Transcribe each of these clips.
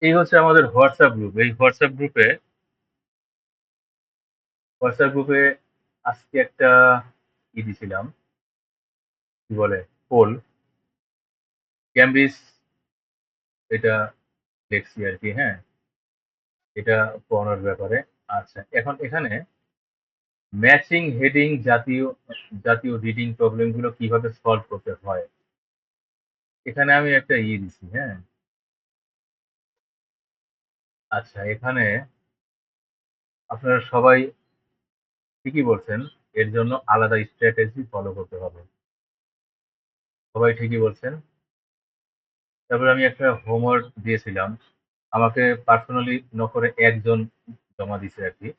এই হচ্ছে আমাদের হোয়াটসঅ্যাপ গ্রুপ। এই হোয়াটসঅ্যাপ গ্রুপে আজকে একটা দিছিলাম, কি বলে, পোল। ক্যামব্রিজ এটা দেখছি আর কি, হ্যাঁ, এটা পড়ানোর ব্যাপারে। আচ্ছা, এখন এখানে ম্যাচিং হেডিং জাতীয় জাতীয় রিডিং প্রবলেমগুলো কিভাবে সলভ করতে হয়, এখানে আমি একটা দিছি, হ্যাঁ। আচ্ছা, এখানে আপনারা সবাই ঠিকই বলছেন, এর জন্য আলাদা স্ট্র্যাটেজি ফলো করতে হবে। সবাই ঠিকই বলছেন। তারপরে আমি একটা হোমওয়ার্ক দিয়েছিলাম, আমাকে পার্সোনালি করে একজন জমা দিছে আর কি।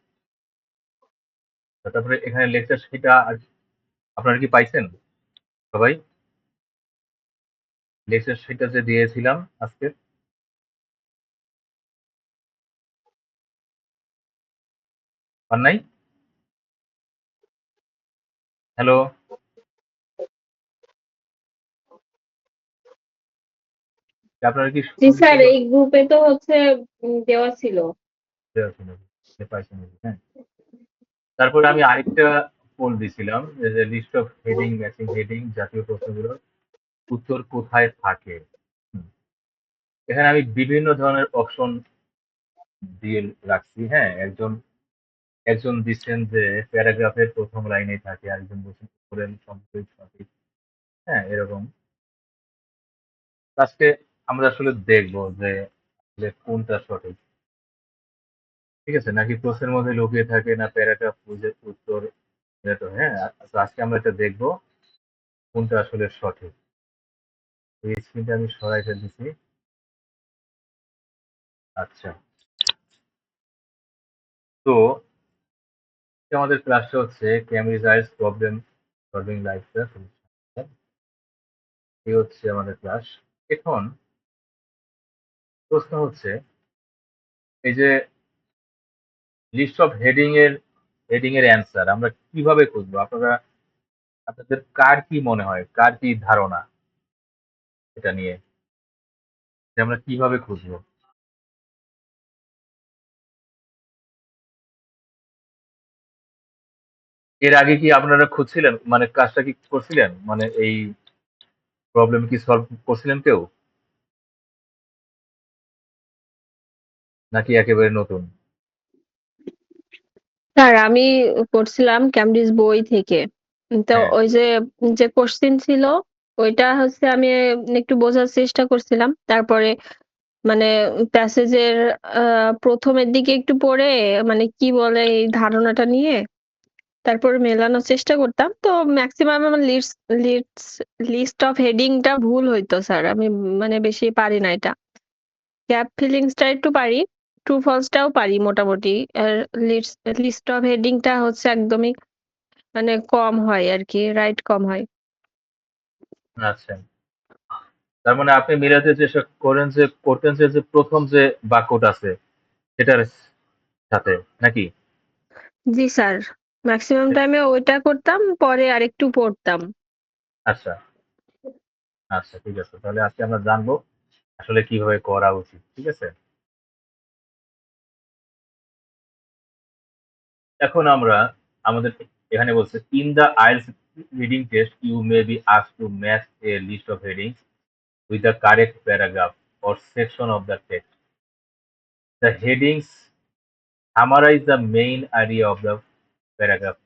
তারপরে এখানে লেকচার সেটা আপনারা কি পাইছেন সবাই? লেকচার সেটা যে দিয়েছিলাম আজকে, পান নাই? হ্যালো, আপনারা কি জি শুনতে স্যার, এই গ্রুপে তো হচ্ছে দেওয়া ছিল। পাচ্ছেন? পাইছেন নাকি? হ্যাঁ। তারপরে আমি আরেকটা পোল দিছিলাম, যে list of heading, matching heading জাতীয় প্রশ্নগুলোর উত্তর কোথায় থাকে। হুম। এখানে আমি বিভিন্ন ধরনের অপশন দিয়ে রাখছি, হ্যাঁ। একজন একজন দিচ্ছেন যে প্যারাগ্রাফের প্রথম লাইনে থাকে, আরেকজন বলছেন উপরের সম্পূর্ণ সঠিক, হ্যাঁ, এরকম। আজকে আমরা আসলে দেখবো যে আসলে কোনটা সঠিক, ঠিক আছে, নাকি প্রশ্নের মধ্যে লুকিয়ে থাকে, না প্যারাগ্রাফ বুঝে উত্তর বের হয়, হ্যাঁ। তো আজকে আমরা এটা দেখবো কোনটা আসলে সঠিক। এই স্ক্রিনটা আমি সরাই ফেলতেছি। আচ্ছা, তো আমাদের ক্লাসটা হচ্ছে ক্যামব্রিজ আইস প্রবলেম সলভিং লাইফ। এই হচ্ছে আমাদের ক্লাস। এখন প্রশ্ন হচ্ছে, এই যে লিস্ট অফ হেডিং এর অ্যান্সার আমরা কিভাবে খুঁজবো? আপনাদের কার কি মনে হয়, কার কি ধারণা এটা নিয়ে, যে আমরা কিভাবে খুঁজবো? এর আগে কি আপনারা খুঁজছিলেন, মানে কাজটা কি করছিলেন, মানে এই প্রবলেম কি সলভ করছিলেন কেউ, নাকি একেবারে নতুন? স্যার, আমি করছিলাম ক্যামব্রিজ বই থেকে। তো হ্যাঁ, ওই যে যে কোশ্চেন ছিল ওইটা হচ্ছে আমি একটু বোঝার চেষ্টা করছিলাম। তারপরে মানে প্যাসেজের প্রথমের দিকে একটু পড়ে মানে কি বলে এই ধারণাটা নিয়ে তারপরে মেলানোর চেষ্টা করতাম। তো ম্যাক্সিমাম আমার লিস্ট অফ হেডিংটা ভুল হইতো স্যার। আমি মানে বেশি পারি না এটা। গ্যাপ ফিলিংসটা একটু পারি, ট্রু ফলসটাও পারি মোটামুটি। আর লিস্ট অফ হেডিংটা হচ্ছে একদমই মানে কম হয় আর কি, রাইট কম হয়। আচ্ছা। তার মানে আপনি মিলাতে চেষ্টা করেন, যে করতেন যে প্রথম যে বাক্যটা আছে সেটার সাথে, নাকি? জি স্যার, ম্যাক্সিমাম টাইমে ওইটা করতাম, পরে আরেকটু পড়তাম। আচ্ছা, আচ্ছা, ঠিক আছে। তাহলে আজকে আমরা জানবো আসলে কিভাবে করা উচিত, ঠিক আছে। এখন আমরা আমাদের এখানে বলছে, in the IELTS reading test you may be asked to match a list of headings with the correct paragraph or section of the text. The headings summarize the main idea of the paragraph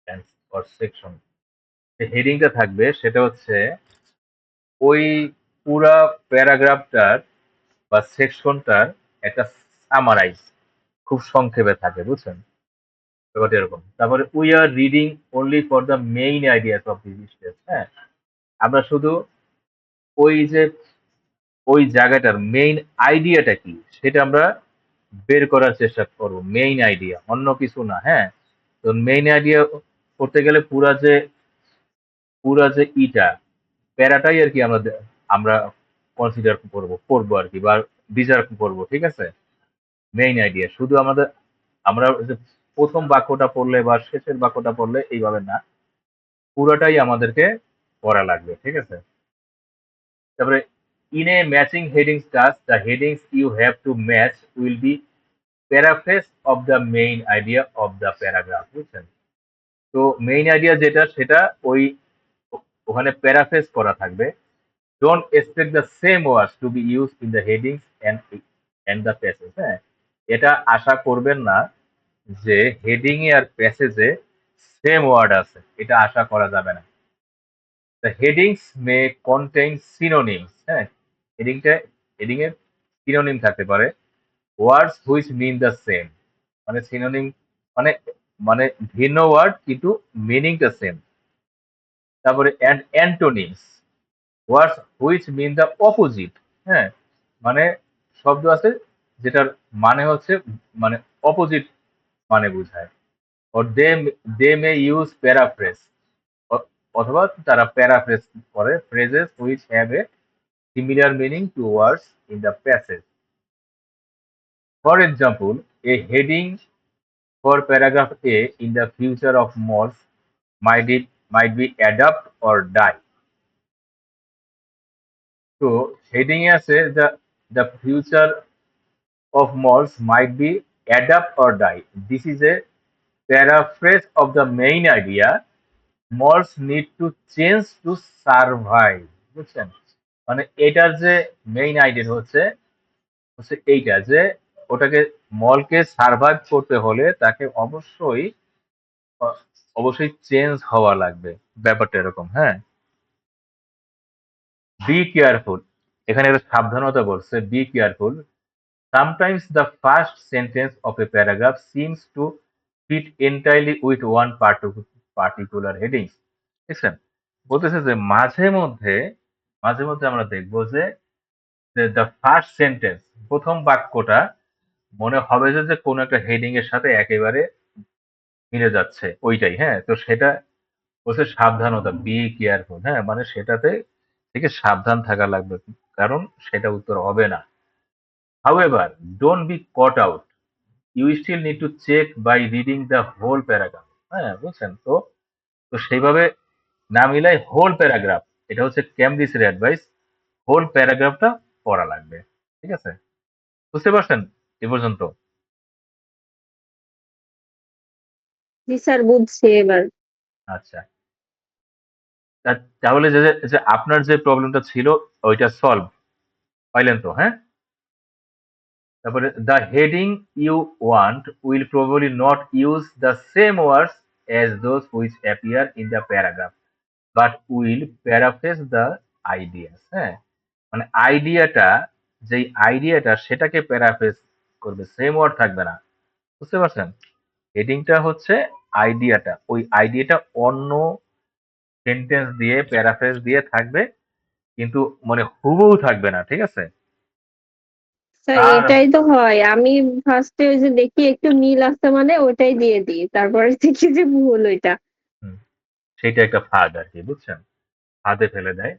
and or section. যে হেডিংটা থাকবে সেটা হচ্ছে ওই পুরা প্যারাগ্রাফটার বা সেকশনটার একটা summarise, খুব সংক্ষেপে থাকে, বুঝছেন ব্যাপারটা এরকম। তারপরে we are reading only for the main ideas of this stage, হ্যাঁ। আমরা শুধু ওই যে ওই জায়গাটার মেইন আইডিয়াটা কি সেটা আমরা বের করার চেষ্টা করব, মেইন আইডিয়া, অন্য কিছু না, হ্যাঁ। তো মেইন আইডিয়া করতে গেলে পুরা যে প্যারাটাই আর কি আমরা কনসিডার করবো আর কি, বা বিচার করবো, ঠিক আছে। মেইন আইডিয়া শুধু আমরা যে প্রথম বাক্যটা পড়লে বা শেষের বাক্যটা পড়লে এইভাবে না, পুরোটাই আমাদেরকে পড়া লাগবে, ঠিক আছে। তারপরে in a matching headings task, the headings you have to match will be paraphrase of the main idea of the paragraph, বুঝছেন? তো মেইন আইডিয়া যেটা সেটা ওই ওখানে প্যারাফ্রেজ করা থাকবে। Don't expect the same words to be use in the headings and the passage, হ্যাঁ? এটা আশা করবেন না যে হেডিং এ আর প্যাসেজে সেম ওয়ার্ড আছে, এটা আশা করা যাবে না। The headings may contain synonyms, হ্যাঁ? হেডিং এর সিনোনিম থাকতে পারে, words which mean the same, মানে সিনোনিম মানে মানে ভিন্ন ওয়ার্ড কিন্তু মিনিংটা সেম। তারপরে antonyms, words which mean the opposite, হ্যাঁ? মানে শব্দ আছে যেটার মানে হচ্ছে মানে অপোজিট মানে বোঝায়। or they may use paraphrase, অথবা তারা প্যারাফ্রেজ করে phrases which have a similar meaning to words in the passage. For example, a heading for paragraph A in the future of malls might be adapt or die. So heading এ আছে the future of malls might be adapt or die. This is a paraphrase of the main idea, malls need to change to survive, বুঝছেন? মানে এটার যে main idea হচ্ছে হচ্ছে এইটা যে ওটাকে মলকে সার্ভাইভ করতে হলে তাকে অবশ্যই চেঞ্জ হওয়া লাগবে, ব্যাপারটা এরকম, হ্যাঁ? বি কেয়ারফুল, এখানে একটা সাবধানতা বলছে, be careful, sometimes the first sentence of a paragraph seems to fit entirely with one particular heading, বুঝছেন? বলতেছে যে মাঝে মধ্যে আমরা দেখবো যে দ্য ফার্স্ট সেন্টেন্স, প্রথম বাক্যটা মনে হবে যে কোনো একটা হেডিং এর সাথে একেবারে মিলে যাচ্ছে ওইটাই, হ্যাঁ? তো সেটা হচ্ছে সাবধানতা, বি কেয়ারফুল, হ্যাঁ? মানে সেটাতে থেকে সাবধান থাকা লাগবে, কারণ সেটা উত্তর হবে না। However, don't be caught out. You still need to check by reading the whole paragraph, হ্যাঁ? বুঝছেন? তো তো সেইভাবে না মিলাই হোল প্যারাগ্রাফ, এটা হচ্ছে ক্যামব্রিজের অ্যাডভাইস, হোল প্যারাগ্রাফটা পড়া লাগবে, ঠিক আছে? বুঝতে পারছেন এ পর্যন্ত? জি স্যার, বুঝছি এবার। আচ্ছা, তাহলে যে আপনার যে প্রবলেমটা ছিল ওইটা সলভ পাইলেন তো, হ্যাঁ? তারপরে the heading you want will probably not use the same words as those which appear in the paragraph but will paraphrase the ideas, হ্যাঁ? মানে আইডিয়াটা সেটাকে প্যারাফ্রেজ করবে, সেম ওয়ার্ড থাকবে না, বুঝতে পারছেন? হেডিংটা হচ্ছে আইডিয়াটা, ওই আইডিয়াটা অন্য সেন্টেন্স দিয়ে প্যারাফ্রেজ দিয়ে থাকবে, কিন্তু মানে হুবহু থাকবে না, ঠিক আছে? স্যার আর এটাই তো হয়, আমি ফার্স্টে ওই যে দেখি একটু মিল আছে মানে ওটাই দিয়ে দিই, তারপরে দেখি যে ভুল ওইটা। হুম, সেইটা একটা ফাঁদ আর কি, বুঝছেন? ফাঁদে ফেলে দেয়।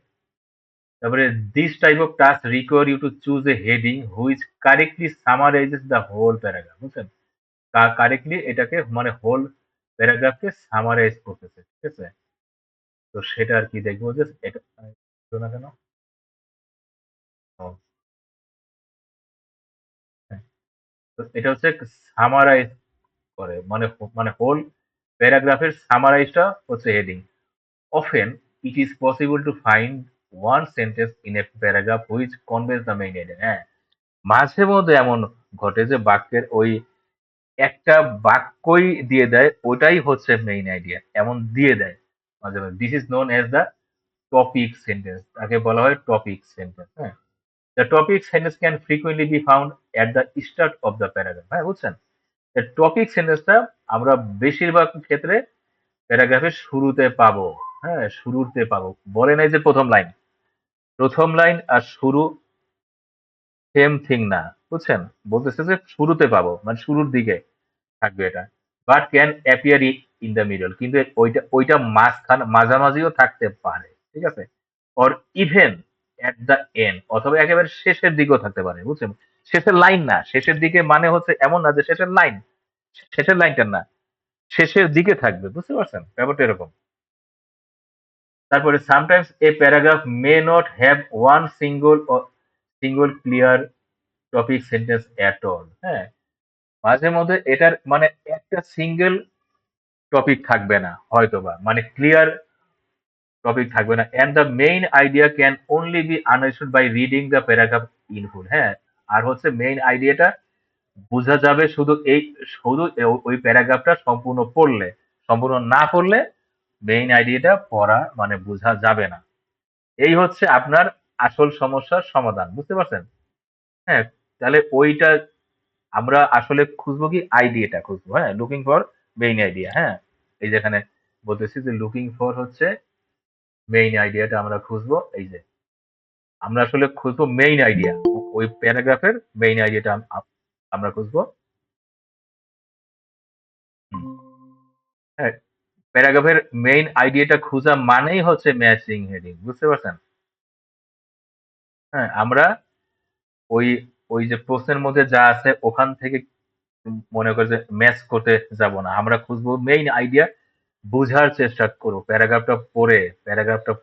তারপরে this type of task require you to choose a heading which correctly summarises the whole paragraph, বুঝছেন? কারেক্টলি এটাকে মানে হোল প্যারাগ্রাফকে সামারাইজ করতেছে, ঠিক আছে? তো সেটা আর কি দেখবো যে এটা হলো না কেন? ও, হ্যাঁ। তো এটা হচ্ছে সামারাইজ করে, মানে হোল প্যারাগ্রাফের সামারাইজটা হচ্ছে heading. Often, it is possible to find one sentence in a paragraph which conveys the main idea, হ্যাঁ? মাঝে মধ্যে এমন ঘটে যে বাক্যের ওই একটা বাক্যই দিয়ে দেয়, ওটাই হচ্ছে মেইন আইডিয়া, এমন দিয়ে দেয় মাঝে মাঝে। This is known as the topic sentence, তাকে বলা হয় টপিক সেন্টেন্স, হ্যাঁ? The topic sentence can frequently be found at the start of the paragraph, হ্যাঁ? বুঝছেন? টপিক সেন্টেন্সটা আমরা বেশিরভাগ ক্ষেত্রে প্যারাগ্রাফের শুরুতে পাবো, হ্যাঁ? শুরুতে পাবো, বলে নাই যে প্রথম লাইন আর শুরু সেম থিং না, বুঝছেন? বলতেছে যে শুরুতে পাবো, মানে শুরুর দিকে থাকবে এটা। But can appear in the middle, কিন্তু ওইটা মাঝামাঝিও থাকতে পারে, ঠিক আছে? Or even at the end, অথবা একেবারে শেষের দিকেও থাকতে পারে, বুঝছেন? শেষের লাইন না, শেষের দিকে মানে হচ্ছে এমন না যে শেষের লাইনটা না, শেষের দিকে থাকবে, বুঝতে পারছেন? ব্যাপারটা এরকম। তারপরে sometimes a paragraph may not have one single clear topic sentence at all, হ্যাঁ, মাঝে মধ্যে এটার মানে একটা সিঙ্গেল টপিক থাকবে না হয়তোবা, মানে ক্লিয়ার টপিক থাকবে না, and the main idea can only be understood by reading the paragraph in full, হ্যাঁ, আর হচ্ছে মেইন আইডিয়াটা বোঝা যাবে শুধু ওই প্যারাগ্রাফটা সম্পূর্ণ পড়লে, সম্পূর্ণ না পড়লে মেইন আইডিয়াটা পড়া মানে বোঝা যাবে না। এই হচ্ছে আপনার আসল সমস্যার সমাধান, বুঝতে পারছেন? হ্যাঁ, তাহলে ওইটা আমরা আসলে খুঁজবো কি, আইডিয়াটা খুঁজবো, হ্যাঁ, লুকিং ফর মেইন আইডিয়া, হ্যাঁ, এই যেখানে বলতেছি যে লুকিং ফর হচ্ছে মেইন আইডিয়াটা আমরা খুঁজবো, এই যে আমরা আসলে খুঁজবো মেইন আইডিয়া, ওই প্যারাগ্রাফের মেইন আইডিয়াটা আমরা খুঁজবো। হুম, হ্যাঁ, প্যারাগ্রাফের মেইন আইডিয়াটা খোঁজা মানেই হচ্ছে ম্যাচিং হেডিং, বুঝতে পারছেন? হ্যাঁ, আমরা ওই ওই যে প্রশ্নের মধ্যে যা আছে ওখান থেকে মনে করে যে ম্যাচ করতে যাব না, আমরা খুঁজবো মেইন আইডিয়া, বুঝার চেষ্টা করব, প্যারাগ্রাফটা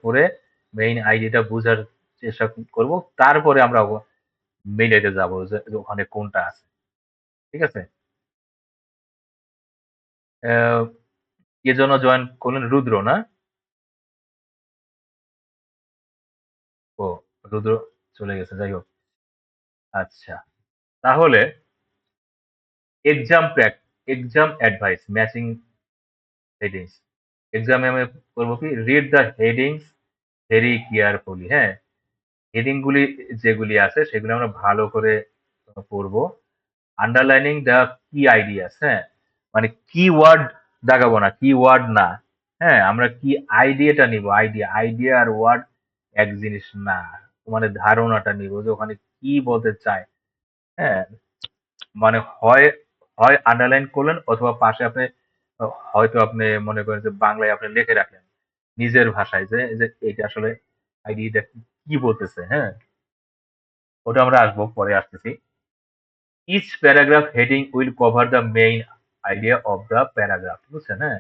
পড়ে মেইন আইডিয়াটা বুঝার চেষ্টা করব, তারপরে আমরা মেইন আইডিয়া যাবো যে ওখানে কোনটা আছে, ঠিক আছে? কে যেন জয়েন করলেন, রুদ্র না? ও, রুদ্র চলে গেছে, যাই হোক। আচ্ছা, তাহলে exam প্র্যাক exam advice matching headings, এক্সামে আমি করবো কি, read the headings very carefully, হ্যাঁ, হেডিং গুলি যেগুলি আছে সেগুলো আমরা ভালো করে পড়বো, আন্ডারলাইনিং দ্য কি আইডিয়াস, হ্যাঁ, মানে কিওয়ার্ড দাগাবো না, কিওয়ার্ড না, হ্যাঁ, আমরা কি আইডিয়াটা নিব, আইডিয়া আর ওয়ার্ড এক জিনিস না, মানে ধারণাটা নিব যে ওখানে কি বলতে চায়, হ্যাঁ, মানে হয় হয় আন্ডারলাইন করলেন অথবা পাশে আপনি হয়তো আপনি মনে করেন যে বাংলায় আপনি লিখে রাখলেন নিজের ভাষায় যে যে এটা আসলে আইডিটা কি বলতেছে, হ্যাঁ, ওটা আমরা আসবো, পরে আসতেছি। Each paragraph heading will cover the main idea of the paragraph, বুঝছেন? হ্যাঁ,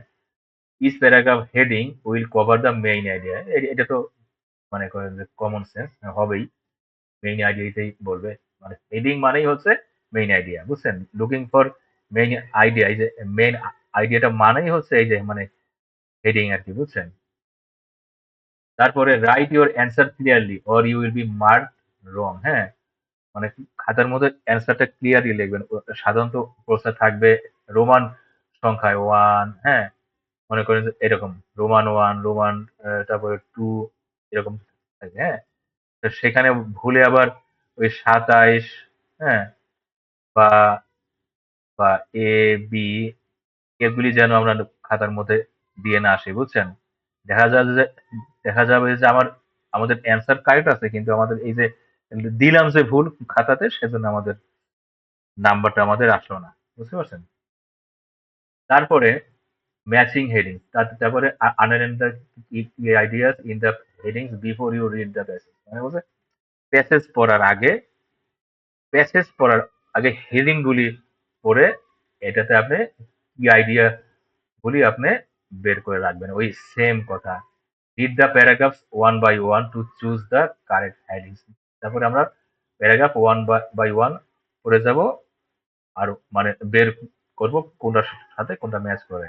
each paragraph heading will cover the main idea, এটা তো মনে করেন যে কমন সেন্স হবেই, মেইন আইডিয়াটাই বলবে, মানে হেডিং মানেই হচ্ছে মেইন আইডিয়া, বুঝছেন? লুকিং ফর মেইন আইডিয়া, এই যে মেইন আইডিয়াটা মানেই হচ্ছে এই যে মানে হেডিং আর কি, বুঝছেন? তারপরে write your answer clearly or you will be mark wrong, হ্যাঁ, মানে খাতার মধ্যে অ্যান্সারটা ক্লিয়ারলি লিখবেন, সাধারণত প্রশ্ন থাকবে রোমান সংখ্যায় ওয়ান, হ্যাঁ, মনে করেন যে এরকম রোমান ওয়ান, রোমান তারপরে টু, এরকম থাকে, হ্যাঁ, তো সেখানে ভুলে আবার ওই ২৭, হ্যাঁ, বা বা এ বি এগুলি যেন আমরা খাতার মধ্যে দিয়ে না আসি, বুঝছেন? দেখা যাবে যে আমাদের অ্যান্সার কারেক্ট আছে কিন্তু আমাদের এই যে দিলাম যে ভুল খাতাতে, সেজন্য আমাদের নাম্বারটা আমাদের আসলো না, বুঝতে পারছেন? তারপরে ম্যাচিং হেডিং, তারপরে underline the ideas in the headings before you read the passage, মানে বলছে প্যাসেজ পড়ার আগে হেডিং গুলি পড়ে এটাতে আপনি কি আইডিয়া গুলি আপনি বের করে রাখবেন, ওই সেম কথা, read the paragraphs one by one to choose the correct headings, তারপরে আমরা প্যারাগ্রাফ ওয়ান বাই ওয়ান পড়ে যাব, আর মানে বের করব কোনটার সাথে কোনটা ম্যাচ করে।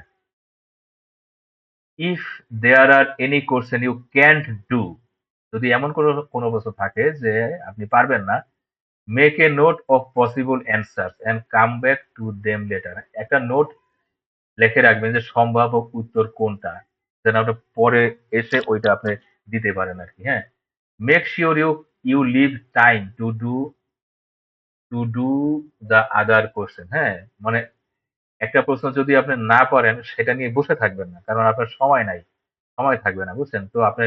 If there are any question you can't do, যদি এমন কোনো প্রশ্ন থাকে যে আপনি পারবেন না, make a note of possible answer and come back to them later, একটা নোট লিখে রাখবেন যে সম্ভাব্য উত্তর কোনটা, যেন আপনি পরে এসে ওইটা আপনি দিতে পারেন আর কি, হ্যাঁ, make sure you leave time to do the other question, হ্যাঁ, মানে একটা প্রশ্ন যদি আপনি না পারেন সেটা নিয়ে বসে থাকবেন না, কারণ আপনার সময় নাই, সময় থাকবে না, বুঝছেন? তো আপনি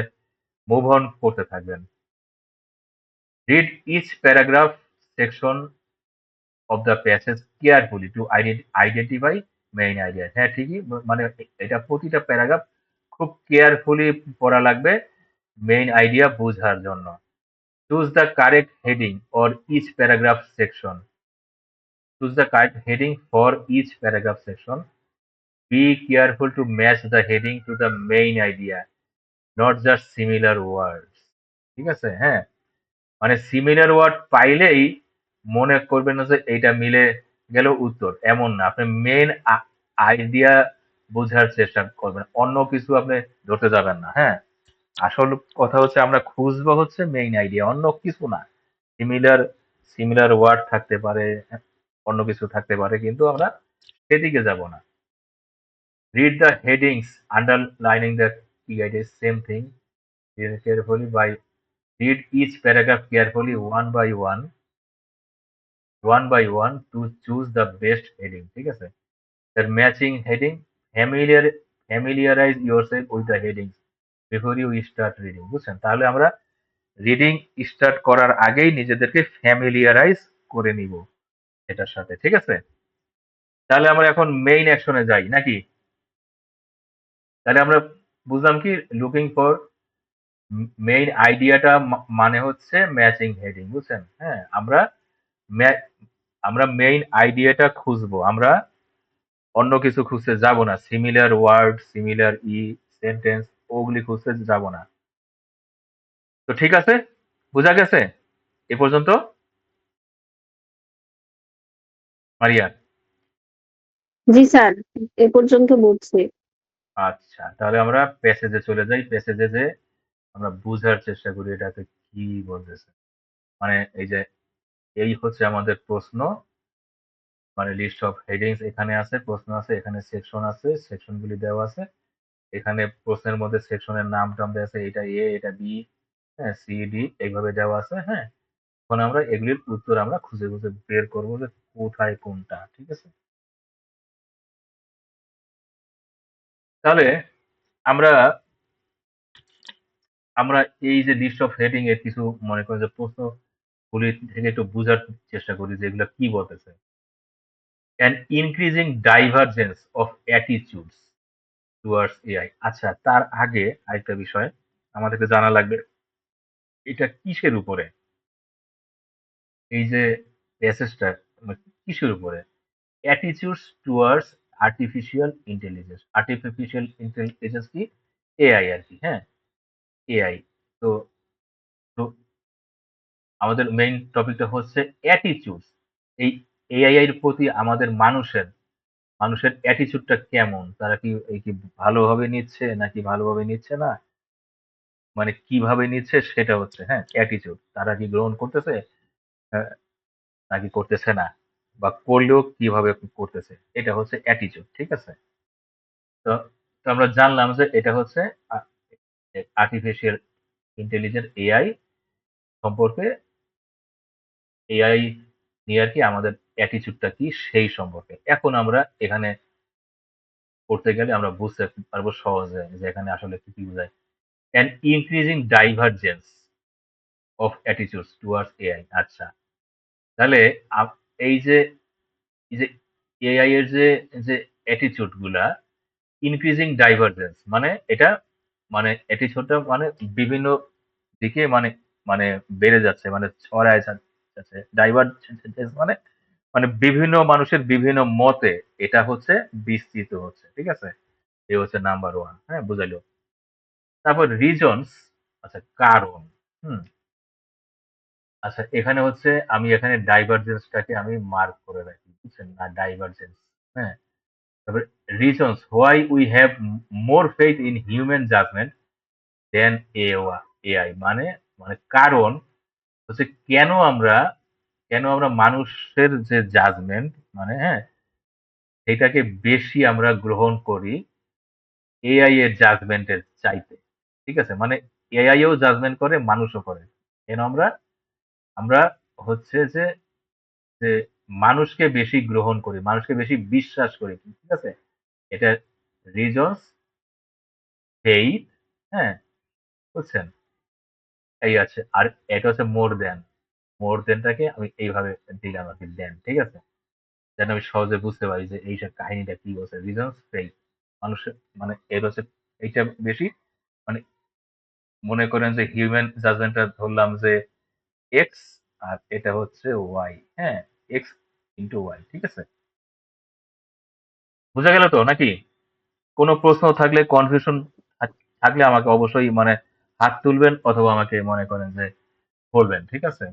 মুভ অন করতে থাকবেন। Read each paragraph section of the passage carefully to identify main idea, হ্যাঁ, ঠিকই, মানে এটা প্রতিটা প্যারাগ্রাফ খুব কেয়ারফুলি পড়া লাগবে মেইন আইডিয়া বোঝার জন্য। Choose the correct heading or each paragraph section, choose the correct heading for each paragraph section, be careful to match the heading to the main idea, not just similar words. ঠিক আছে? হ্যাঁ, মানে similar word পাইলেই মনে করবেন না যে এইটা মিলে গেল উত্তর, এমন না। আপনি মেইন আইডিয়া বোঝার চেষ্টা করবেন, অন্য কিছু আপনি ধরতে যাবেন না। হ্যাঁ, আসল কথা হচ্ছে আমরা খুঁজবো হচ্ছে মেইন আইডিয়া, অন্য কিছু না। সিমিলার সিমিলার ওয়ার্ড থাকতে পারে, অন্য কিছু থাকতে পারে, কিন্তু আমরা সেদিকে যাব না। Read the headings underlining the key idea, same thing carefully by read each paragraph carefully one by one to choose the best heading. ঠিক আছে? The matching heading, familiar familiarize yourself with the headings before you start reading. বুঝছেন? তাহলে আমরা reading start করার আগেই নিজেদেরকে ফ্যামিলিয়ারাইজ করে নিব এটার সাথে। ঠিক আছে? তাহলে আমরা এখন মেইন অ্যাকশনে যাই নাকি? তাহলে আমরা বুঝলাম কি, লুকিং ফর মেইন আইডিয়াটা মানে হচ্ছে ম্যাচিং হেডিং। বুঝছেন? হ্যাঁ, মা- আমরা মেইন আইডিয়াটা খুঁজবো, আমরা অন্য কিছু খুঁজতে যাব না। সিমিলার ওয়ার্ড, সিমিলার সেন্টেন্স, ওগুলি খুঁজতে যাব না। তো ঠিক আছে, বোঝা গেছে এ পর্যন্ত, মারিয়া? জি স্যার, এ পর্যন্ত বুঝছি। আচ্ছা, তাহলে আমরা প্যাসেজে চলে যাই। প্যাসেজে যে আমরা বুঝার চেষ্টা করি এটাতে কি বলতেছে। মানে এই যে এই হচ্ছে আমাদের প্রশ্ন, মানে লিস্ট অফ হেডিংস এখানে আছে, প্রশ্ন আছে, এখানে সেকশন আছে, সেকশন গুলি দেওয়া আছে। এখানে প্রশ্নের মধ্যে সেকশনের নাম টাম দেওয়া আছে, এটা এ, এটা বি, হ্যাঁ, সি ডি এইভাবে দেওয়া আছে। হ্যাঁ, এখন আমরা এগুলির উত্তর আমরা খুঁজে খুঁজে বের করবো যে কোথায় কোনটা। ঠিক আছে? তাহলে আমরা আমরা এই যে লিস্ট অফ হেডিং এর কিছু মনে করেন যে প্রশ্নগুলি থেকে একটু বোঝার চেষ্টা করি যে এগুলো কি বলতেছে। An increasing divergence of attitudes towards AI. আচ্ছা, তার আগে আরেকটা বিষয় আমাদেরকে জানা লাগবে, এটা কিসের উপরে, এই যে প্যাসেজটা কিসের উপরে? Attitudes towards artificial intelligence. Artificial intelligence কি? এআই আর কি। হ্যাঁ, এআই। তো তো আমাদের মেইন টপিকটা হচ্ছে অ্যাটিটিউড। এই এআই এর প্রতি আমাদের মানুষের অ্যাটিটিউডটা কেমন? তারা কি এই কি ভালোভাবে নিচ্ছে নাকি ভালোভাবে নিচ্ছে না? মানে কিভাবে নিচ্ছে সেটা হচ্ছে, হ্যাঁ, অ্যাটিটিউড। তারা কি গ্রহণ করতেছে নাকি করতেছে না? বা করলেও কিভাবে করতেছে? এটা হচ্ছে অ্যাটিটিউড। ঠিক আছে? তো তো আমরা জানলাম যে এটা হচ্ছে আ আর্টিফিশিয়াল ইন্টেলিজেন্স এআই সম্পর্কে, এআই নিয়ে আরকি আমাদের অ্যাটিটিউডটা কি সেই সম্পর্কে। এখন আমরা এখানে পড়তে গেলে আমরা বুঝতে পারবো সহজে যে এখানে আসলে কি বোঝায়। An increasing divergence of attitudes towards AI. আচ্ছা, তাহলে আপ এই যে এই যে এআই এর যে অ্যাটিটিউড গুলা, ইনক্রিজিং ডাইভারজেন্স মানে এটা, মানে অ্যাটিটিউডটা মানে বিভিন্ন দিকে মানে মানে বেড়ে যাচ্ছে, মানে ছড়ায় যাচ্ছে। ডাইভারজেন্স মানে মানে বিভিন্ন মানুষের বিভিন্ন মতে এটা হচ্ছে বিস্তৃত হচ্ছে। ঠিক আছে? এ হচ্ছে নাম্বার 1। হ্যাঁ, বুঝাইলো। তারপর রিজনস, আচ্ছা কারণ। হুম, আচ্ছা এখানে হচ্ছে আমি এখানে ডাইভারজেন্সটাকে আমি মার্ক করে রাখি। বুঝছেন? না, ডাইভারজেন্স। হ্যাঁ, তারপরে reasons why we have more faith in human judgment than AI. মানে মানে কারণ হচ্ছে কেন আমরা মানুষের যে জাজমেন্ট, মানে হ্যাঁ, সেটাকে বেশি আমরা গ্রহণ করি এআই এর জাজমেন্টের চাইতে। ঠিক আছে? মানে এআই ও জাজমেন্ট করে, মানুষও করে। কেন আমরা আমরা হচ্ছে যে মানুষকে বেশি গ্রহণ করি, মানুষকে বেশি বিশ্বাস করি। ঠিক আছে? এটা রিজনস, ফেইথ, হ্যাঁ, বুঝছেন? এই আছে। আর এটা হচ্ছে মোর দ্যান। মোর দ্যানটাকে আমি এইভাবে দিলাম আরকি, দ্যান। ঠিক আছে? যেন আমি সহজে বুঝতে পারি যে এই কাহিনীটা কি বলছে। Reasons, faith. মানুষের মানে এর হচ্ছে এইটা বেশি, মানে মনে করেন যে হিউম্যান জাজমেন্টটা ধরলাম যে এক্স, আর এটা হচ্ছে ওয়াই। হ্যাঁ, এক্স ইন্টু ওয়াই। ঠিক আছে? বোঝা গেল তো নাকি? কোনো প্রশ্ন থাকলে, কনফিউশন থাকলে আমাকে অবশ্যই মানে হাত তুলবেন অথবা আমাকে মনে করেন যে বলবেন, ঠিক আছে?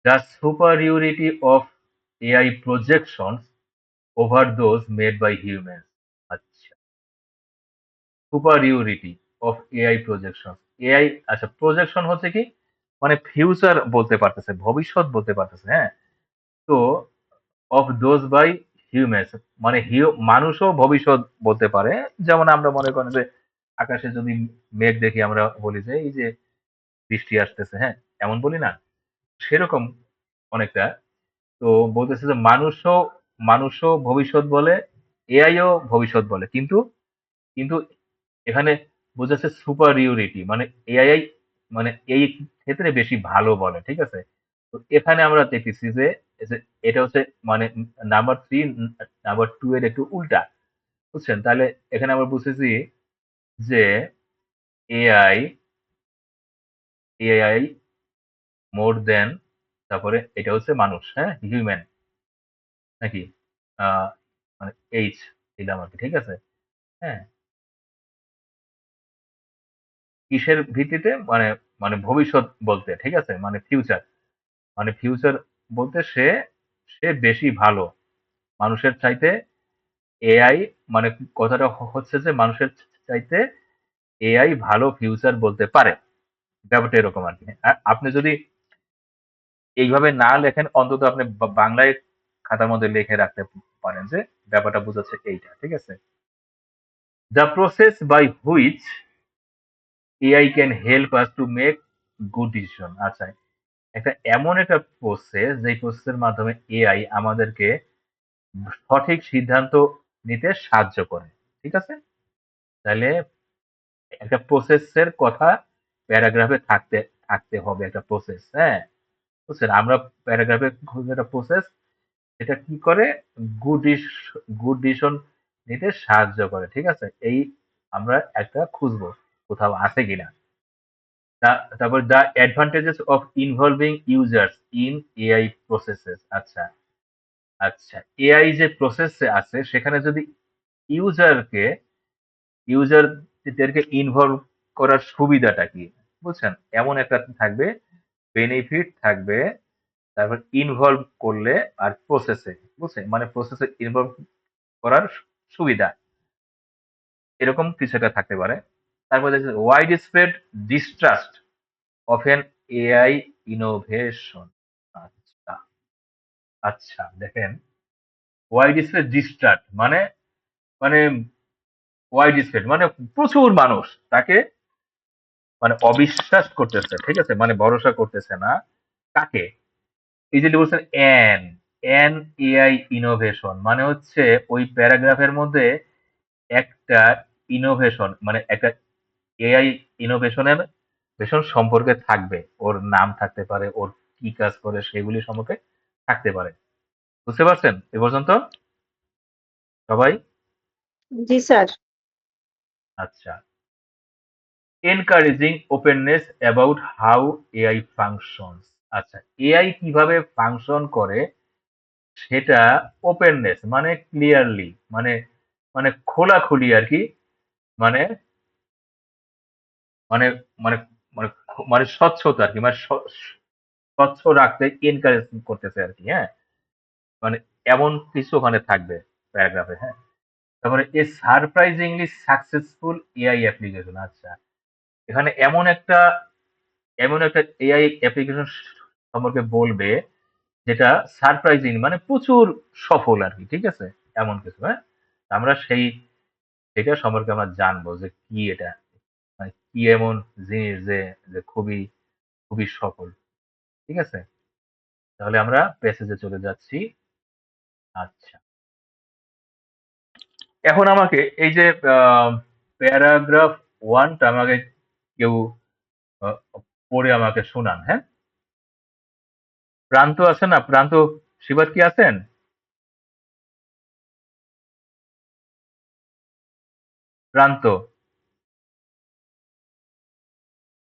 The superiority of AI projections over those made by humans. আচ্ছা, superiority of AI projections. AI আচ্ছা প্রজেকশন হচ্ছে কি মানে ফিউচার বলতে পারতেছে, ভবিষ্যৎ বলতে পারতেছে, হ্যাঁ? তো অফ দোজ বাই হিউম্যানস মানে মানুষও ভবিষ্যৎ বলতে পারে। যেমন আমরা মনে করেন যে আকাশে যদি মেঘ দেখি আমরা বলি যে এই যে বৃষ্টি আসতেছে, হ্যাঁ? এমন বলি না? সেরকম অনেকটা। তো বলতেছে যে মানুষও ভবিষ্যৎ বলে, এআই ও ভবিষ্যৎ বলে। কিন্তু কিন্তু এখানে বোঝাচ্ছে সুপারিয়রিটি মানে এআই মানে এই ক্ষেত্রে বেশি ভালো বলে। ঠিক আছে? তো এখানে আমরা দেখতেছি যে যে এটা হচ্ছে মানে নাম্বার 3 নাম্বার 2 এর একটু উল্টা। বুঝছেন? তাহলে এখানে আমরা বুঝতেছি যে এআই এআই মোর দ্যান তারপরে এটা হচ্ছে মানুষ, হ্যাঁ? হিউম্যান নাকি? আ মানে এইচ দিলাম আরকি। ঠিক আছে? হ্যাঁ? কিসের ভিত্তিতে? মানে মানে ভবিষ্যৎ বলতে, ঠিক আছে? মানে ফিউচার। মানে ফিউচার বলতে সে বেশি ভালো। মানুষের চাইতে এআই মানে কথাটা হচ্ছে যে মানুষের চাইতে এআই ভালো ফিউচার বলতে পারে। ব্যাপারটা এরকম আরকি। আপনি যদি এইভাবে না লেখেন অন্তত আপনি বাংলায় খাতার মধ্যে লিখে রাখতে পারেন যে ব্যাপারটা বোঝাচ্ছে এইটা। ঠিক আছে? The process by which AI can help us to make good decision আচ্ছা একটা এমন একটা প্রসেস যেই প্রসেসের মাধ্যমে এআই আমাদেরকে সঠিক সিদ্ধান্ত নিতে সাহায্য করে। ঠিক আছে? তাহলে একটা প্রসেসের কথা প্যারাগ্রাফে থাকতে হবে একটা প্রসেস, হ্যাঁ? বুঝছেন? আমরা প্যারাগ্রাফে খুঁজে একটা প্রসেস এটা কি করে গুড ডিস গুড ডিসিশন নিতে সাহায্য করে। ঠিক আছে? এই আমরা একটা খুঁজবো কোথাও আছে কিনা। তারপর the advantages of involving users in AI processes আচ্ছা আচ্ছা এআই যে প্রসেসে আছে সেখানে যদি ইউজারকে ইউজারদেরকে ইনভলভ করার সুবিধাটা কি বুঝছেন এমন একটা থাকবে বেনিফিট থাকবে তারপর ইনভলভ করলে আর প্রসেসে বুঝছেন মানে প্রসেসে ইনভলভ করার সুবিধা এরকম কিছু একটা থাকতে পারে তারপর wide spread distrust of N AI innovation আচ্ছা আচ্ছা দেখেন ওয়াইড স্প্রেড ডিস্ট্রাস্ট মানে মানে ওয়াইড স্প্রেড মানে প্রচুর মানুষ তাকে মানে অবিশ্বাস করতেছে ঠিক আছে মানে ভরসা করতেছে না কাকে এই যে বলছেন এন এআই ইনোভেশন মানে হচ্ছে ওই প্যারাগ্রাফের মধ্যে একটা ইনোভেশন মানে একটা এআই ইনোভেশনের ভীষণ সম্পর্কে থাকবে ওর নাম থাকতে পারে ওর কি কাজ করে সেগুলি সম্পর্কে থাকতে পারে বুঝতে পারছেন এ পর্যন্ত সবাই জি স্যার। আচ্ছা encouraging openness about how AI functions আচ্ছা এআই কিভাবে ফাংশন করে সেটা ওপেননেস মানে ক্লিয়ারলি মানে মানে খোলাখুলি আর কি মানে মানে মানে মানে মানে স্বচ্ছতা আর কি মানে স্বচ্ছ রাখতে এনকারেজ করতেছে আর কি হ্যাঁ মানে এমন কিছু ওখানে থাকবে প্যারাগ্রাফে হ্যাঁ তারপরে এ সারপ্রাইজিংলি সাকসেসফুল এআই অ্যাপ্লিকেশন আচ্ছা এখানে এমন একটা এআই অ্যাপ্লিকেশন সম্পর্কে বলবে যেটা সারপ্রাইজিং মানে প্রচুর সফল আর কি ঠিক আছে এমন কিছু হ্যাঁ আমরা সেটা সম্পর্কে আমরা জানবো যে কি এটা মানে কি এমন জিনিস যে যে খুবই সফল ঠিক আছে তাহলে আমরা প্যাসেজে চলে যাচ্ছি আচ্ছা এখন আমাকে এই যে প্যারাগ্রাফ ওয়ানটা আমাকে কেউ আহ, পড়ে আমাকে শোনান হ্যাঁ প্রান্ত আছে না প্রান্ত শিবাত কি আছেন প্রান্ত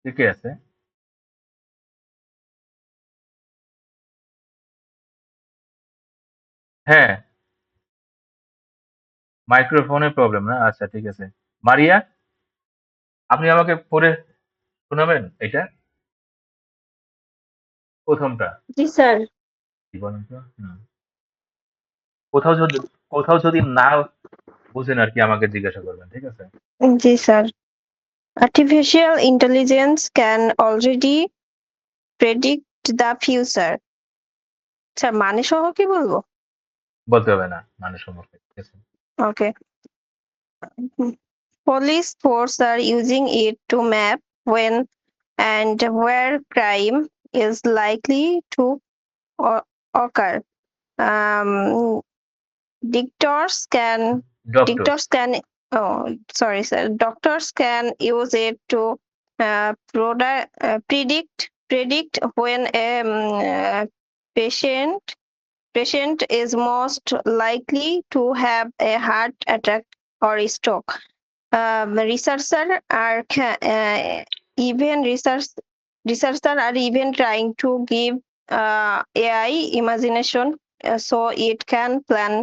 কে আছে হ্যাঁ মাইক্রোফোনের প্রবলেম না আচ্ছা ঠিক আছে মারিয়া আপনি আমাকে পড়ে শোনাবেন এটা প্রথমটা জি স্যার। কি বলেন তো কোথাও যদি কোথাও যদি না বুঝেন আর কি আমাকে জিজ্ঞাসা করবেন ঠিক আছে ji sir. Artificial intelligence can already predict the future. Sir মানে সহ কি বলবো? বলতে হবে না মানে সম্পর্কে ঠিক আছে ওকে। Police force are using it to map when and where crime is likely to occur. Um, Dictators can doctors dictators can oh sorry sir, doctors can use it to predict when a patient is most likely to have a heart attack or stroke. Researchers are even researchers are even trying to give AI imagination so it can plan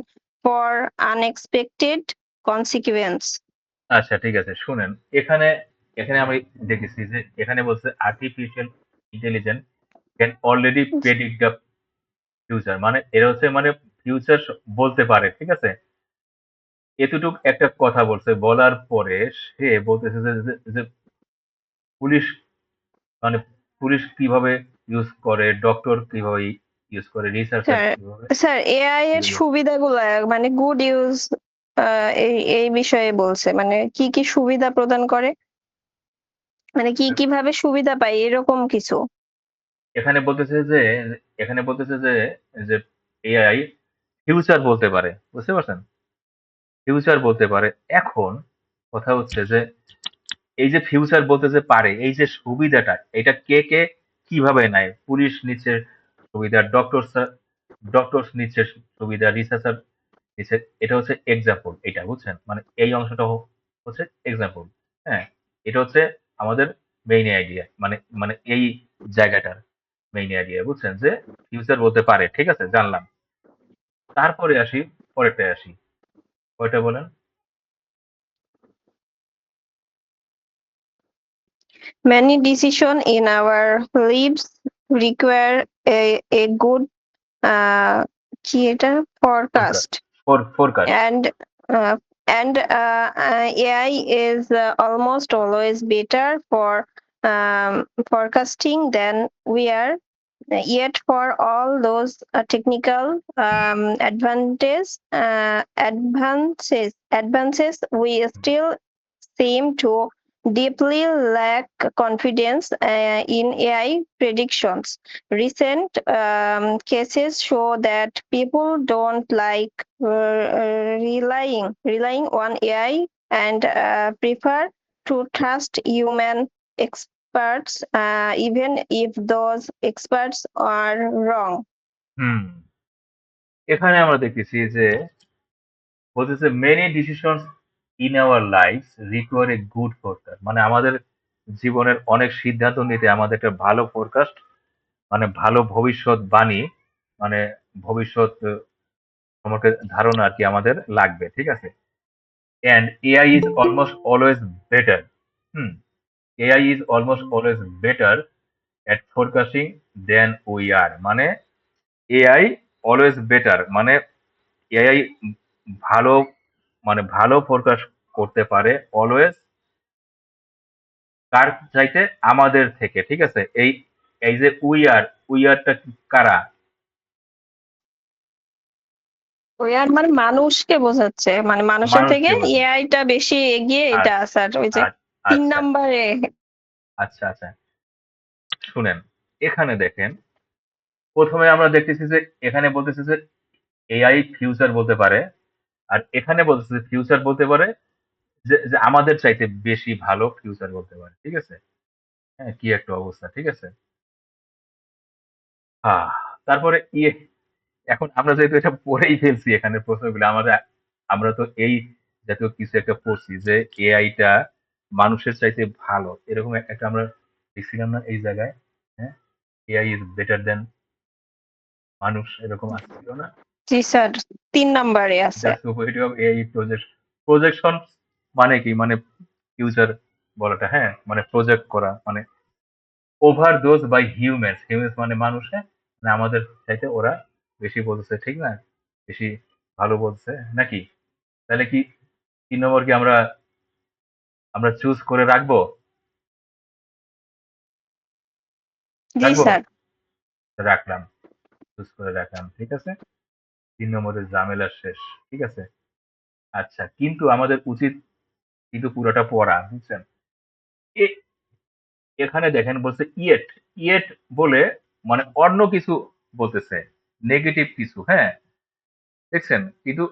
for unexpected consequence. আচ্ছা ঠিক আছে শুনেন এখানে এখানে আমি দেখেছি যে এখানে বলছে artificial intelligence can already predict the future মানে এরা হচ্ছে মানে ফিউচার বলতে পারে ঠিক আছে এতটুক একটা কথা বলছে বলার পরে সে বলতেছে যে পুলিশ মানে পুলিশ কিভাবে ইউজ করে ডক্টর কিভাবে ইউজ করে রিসার্চার স্যার কিভাবে স্যার এআই এর এগুলো সুবিধাগুলো মানে গুড ইউজ এই বিষয়ে বলছে মানে কি কি সুবিধা প্রদান করে মানে কি কিভাবে সুবিধা পাই এরকম কিছু। এখানে বলতেছে যে এখানে বলতেছে যে যে এআই ফিউচার বলতে পারে বুঝতে পারছেন ফিউচার বলতে পারে এখন কথা হচ্ছে যে এই যে ফিউচার বলতে যে পারে এই যে সুবিধাটা এটা কে কে কিভাবে নেয় পুলিশ নিচ্ছে সুবিধা ডক্টরস নিচ্ছে সুবিধা রিসার্চার নিচ্ছে এটা হচ্ছে এক্সাম্পল এটা বুঝছেন মানে এই অংশটা হচ্ছে এক্সাম্পল হ্যাঁ এটা হচ্ছে আমাদের মেইন আইডিয়া মানে মানে এই জায়গাটার মেইন আইডিয়া বুঝছেন যে ফিউচার বলতে পারে ঠিক আছে জানলাম তারপরে আসি পরেরটায় আসি কয়টা বলেন Many decisions in our lives require a good কি এটা forecast forecast forecast and uh, AI is almost always better for forecasting than we are. Yet, for all those technical advances, we still seem to deeply lack confidence in AI predictions. Recent cases show that people don't like relying on AI and prefer to trust human experts, even if those experts are wrong. হুম এখানে আমরা দেখতেছি যে বলতেছে many decisions in our life require a good forecast মানে আমাদের জীবনের অনেক সিদ্ধান্ত নিতে আমাদের একটা ভালো ফোরকাস্ট মানে ভালো ভবিষ্যৎ বাণী মানে ভবিষ্যৎ সম্পর্কে ধারণা আর কি আমাদের লাগবে ঠিক আছে and AI is almost always better hmm AI is almost always better at forecasting than we are মানে এআই অলওয়েজ বেটার মানে এআই ভালো মানে ভালো ফোরকাস্ট করতে পারে অলওয়েজ কার চাইতে আমাদের থেকে ঠিক আছে এই এই যে উই আরটা কারা ওই আর মানে মানুষকে বোঝাচ্ছে মানে মানুষের থেকে মানুষকে বোঝায় এআইটা বেশি এগিয়ে এটা আচ্ছা স্যার ওই যে আচ্ছা 3 নম্বরে। আচ্ছা আচ্ছা শুনেন এখানে দেখেন প্রথমে আমরা দেখতেছি যে এখানে বলতেছি যে এআই ফিউচার বলতে পারে আর এখানে বলতেছে যে ফিউচার বলতে পারে যে আমাদের চাইতে বেশি ভালো ফিউচার বলতে পারে ঠিক আছে হ্যাঁ কি একটা অবস্থা ঠিক আছে আহ তারপরে ইয়ে এখন আমরা যেহেতু এটা পড়েই ফেলছি এখানে প্রশ্নগুলো আমরা তো এই জাতীয় কিছু একটা পড়ছি যে এআইটা মানুষের চাইতে ভালো এরকম একটা আমরা দেখছিলাম না এই জায়গায় হ্যাঁ এআই ইজ বেটার দেন মানুষ এরকম আসছিল না জি স্যার 3 নম্বরে আছে। দ্য সুপারিটি অফ এআই প্রজেকশন মানে কি মানে ফিউচার বলাটা, হ্যাঁ, মানে প্রজেক্ট করা, মানে ওভারডোজ বাই হিউম্যানস, হিউম্যানস মানে মানুষে, না আমাদের চাইতে ওরা বেশি বলছে, ঠিক না? বেশি ভালো বলছে নাকি? তাহলে কি 3 নম্বর কি আমরা আমরা চুজ করে রাখবো? জি রাখবো? স্যার। রাখলাম, চুজ করে রাখলাম, ঠিক আছে। 3 নম্বরের ঝামেলা শেষ, ঠিক আছে। আচ্ছা, কিন্তু আমাদের উচিত কিন্তু পুরোটা পড়া, বুঝছেন? এ- এখানে দেখেন বলছে ইয়েট, ইয়েট বলে মানে অন্য কিছু বলতেছে, নেগেটিভ কিছু, হ্যাঁ, দেখছেন? কিন্তু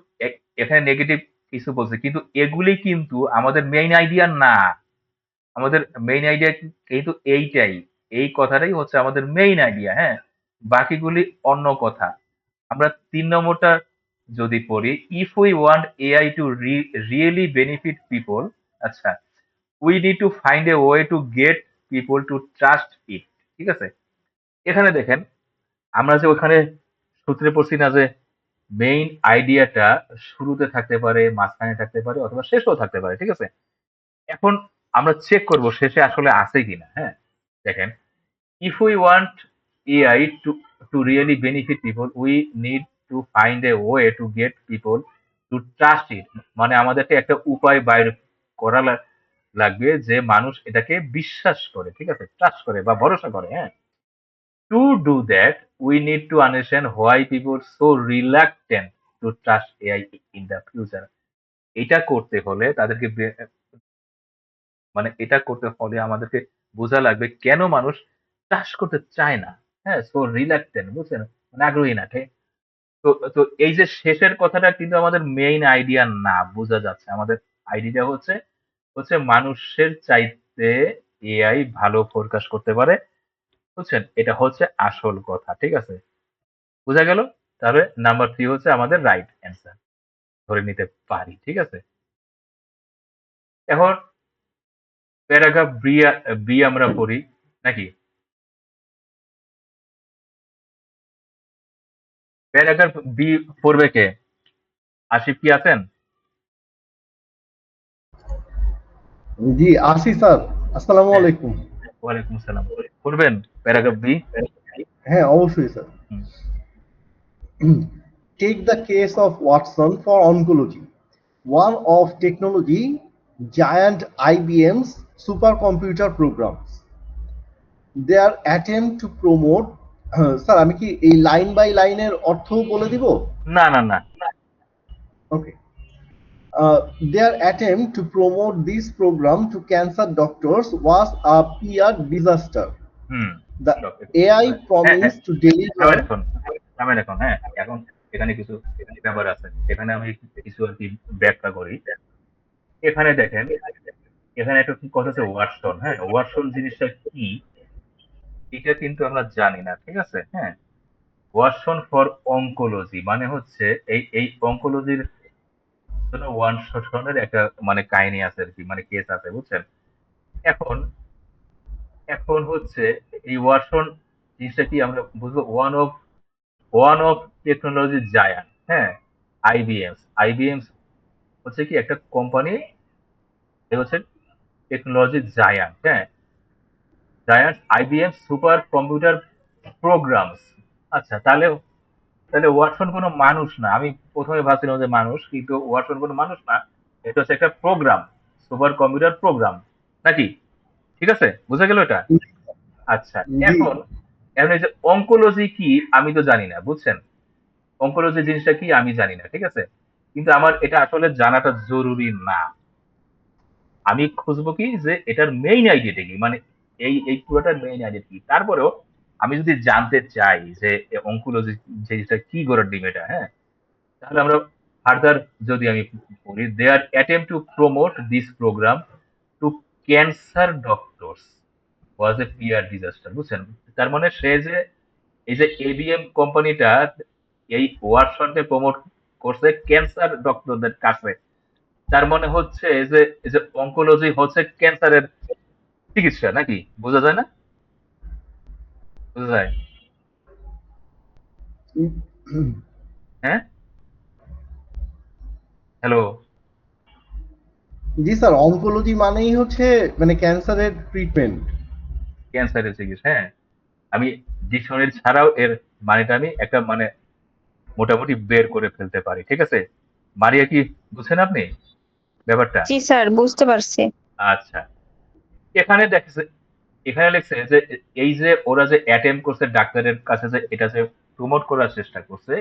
এখানে নেগেটিভ কিছু বলছে, কিন্তু এগুলি কিন্তু আমাদের মেইন আইডিয়া না। আমাদের মেইন আইডিয়া কিন্তু এইটাই, এই কথাটাই হচ্ছে আমাদের মেইন আইডিয়া, হ্যাঁ। বাকিগুলি অন্য কথা। আমরা 3 নম্বরটা যদি পড়ি, if we want AI to really benefit people, আচ্ছা, we need to find a way to get people to trust it, ঠিক আছে। এখানে দেখেন, আমরা যে ওখানে সূত্রে পড়ছি না যে মেইন আইডিয়াটা শুরুতে থাকতে পারে, মাঝখানে থাকতে পারে, অথবা শেষেও থাকতে পারে, ঠিক আছে। এখন আমরা চেক করব শেষে আসলে আছে কিনা, হ্যাঁ। দেখেন, if we want AI to really benefit people, we need to find a way to get people to trust it. মানে আমাদেরকে একটা উপায় বাইর করা লাগবে যে মানুষ এটাকে বিশ্বাস করে, ঠিক আছে, ট্রাস্ট করে বা ভরসা করে, হ্যাঁ। To do that, we need to understand why people so reluctant to trust AI in the future. এটা করতে হলে তাদেরকে মানে এটা করতে হলে আমাদেরকে বোঝা লাগবে কেন মানুষ চাষ করতে চায় না, হ্যাঁ, সো রিল্যাক্টেন্ট, বুঝছেন, মানে আগ্রহী না, ঠিক? তো তো এই যে শেষের কথাটা কিন্তু আমাদের মেইন আইডিয়া না, বোঝা যাচ্ছে আমাদের আইডিয়া হচ্ছে হচ্ছে মানুষের চাইতে এআই ভালো ফোরকাস্ট করতে পারে, বুঝছেন, এটা হচ্ছে আসল কথা, ঠিক আছে। বোঝা গেল? তাহলে নাম্বার 3 হচ্ছে আমাদের রাইট অ্যান্সার, ধরে নিতে পারি, ঠিক আছে। এখন প্যারাগ্রাফ বি, বি আমরা পড়ি নাকি? প্যারাগ্রাফ বি পড়বে কে? আশিফ কি আছেন? জি আসি স্যার। আসসালামু হ্যাঁ, আলাইকুম। ওয়ালাইকুম আসসালাম। পড়বেন প্যারাগ্রাফ বি? হ্যাঁ অবশ্যই sir. Take the case of Watson for oncology. One of technology giant IBM's supercomputer programs. Their attempt to promote sir আমি কি এই লাইন বাই লাইনের অর্থ বলে দিব? না না না। ওকে। Their attempt to promote this program to cancer doctors was a PR disaster. Hmm. The AI হ্যাঁ হ্যাঁ, promised to deliver. থামেন এখন, থামেন এখন, হ্যাঁ, এখন এখানে কিছু ব্যাপার আছে, এখানে আমি কিছু আর কি ব্যাখ্যা করি। এখানে দেখেন, এখানে একটা কি কথা আছে, ওয়াটসন, হ্যাঁ, ওয়াটসন জিনিসটা কি এটা কিন্তু আমরা জানি না, ঠিক আছে, হ্যাঁ। ওয়াটসন ফর অঙ্কোলজি মানে হচ্ছে এই এই অঙ্কোলজির জন্য ওয়াটসনের একটা মানে কাহিনী আছে আর কি, মানে কেস আছে, বুঝছেন। এখন এখন হচ্ছে এই ওয়াটসন জিনিসটা কি আমরা বুঝবো, ওয়ান অফ টেকনোলজি জায়ান্ট, হ্যাঁ, আইবিএম, আইবিএম হচ্ছে কি একটা কোম্পানি, হচ্ছে টেকনোলজি জায়ান্ট, হ্যাঁ, giant IBM super computer programs. আচ্ছা, তাহলে তাহলে ওয়াটসন কোনো মানুষ না, আমি প্রথমে ভাবছিলাম যে মানুষ, কিন্তু ওয়াটসন কোনো মানুষ না, এটা হচ্ছে একটা প্রোগ্রাম, সুপার কম্পিউটার প্রোগ্রাম, নাকি? ঠিক আছে, বুঝা গেল এটা? আচ্ছা, জি এখন এখন এই যে অঙ্কোলজি কি আমি তো জানি না, বুঝছেন, অঙ্কোলজি জিনিসটা কি আমি জানি না, ঠিক আছে, কিন্তু আমার এটা আসলে জানাটা জরুরি না। আমি খুঁজবো কি যে এটার মেইন আইডিয়াটা কি, মানে এই পুরোটার মেইন আইডিয়া কি, তারপরেও আমি যদি জানতে চাই যে অঙ্কোলজি জিনিসটা কি গড়ার ডিম এটা, হ্যাঁ, তাহলে আমরা ফার্দার যদি আমি বলি, their attempt to promote this programme to cancer doctors was a PR disaster, বুঝছেন। তার মানে সে যে এই যে এবিএম কোম্পানিটা এই ওয়াটসনকে প্রমোট করছে ক্যান্সার ডক্টরদের কাছে, তার মানে হচ্ছে এই যে অঙ্কোলজি হচ্ছে ক্যান্সারের চিকিৎসা, নাকি? বোঝা যায় না? বোঝা যায়? হ্যাঁ, হ্যালো, জি স্যার, অনকোলজি মানেই হচ্ছে মানে ক্যান্সারের ট্রিটমেন্ট। ক্যান্সারের চিকিৎসা, হ্যাঁ। আমি ডিকশনারি ছাড়াও এর মানেটা আমি একটা মানে মোটামুটি বের করে ফেলতে পারি, ঠিক আছে? মারিয়া, কি বুঝছেন আপনি ব্যাপারটা? জি স্যার, বুঝতে পারছি। আচ্ছা, এখানে দেখছে, এখানে লিখছে যে এই যে ওরা যে অ্যাটেম্প করছে ডাক্তারের কাছে যে এটা যে প্রমোট করার চেষ্টা করছে,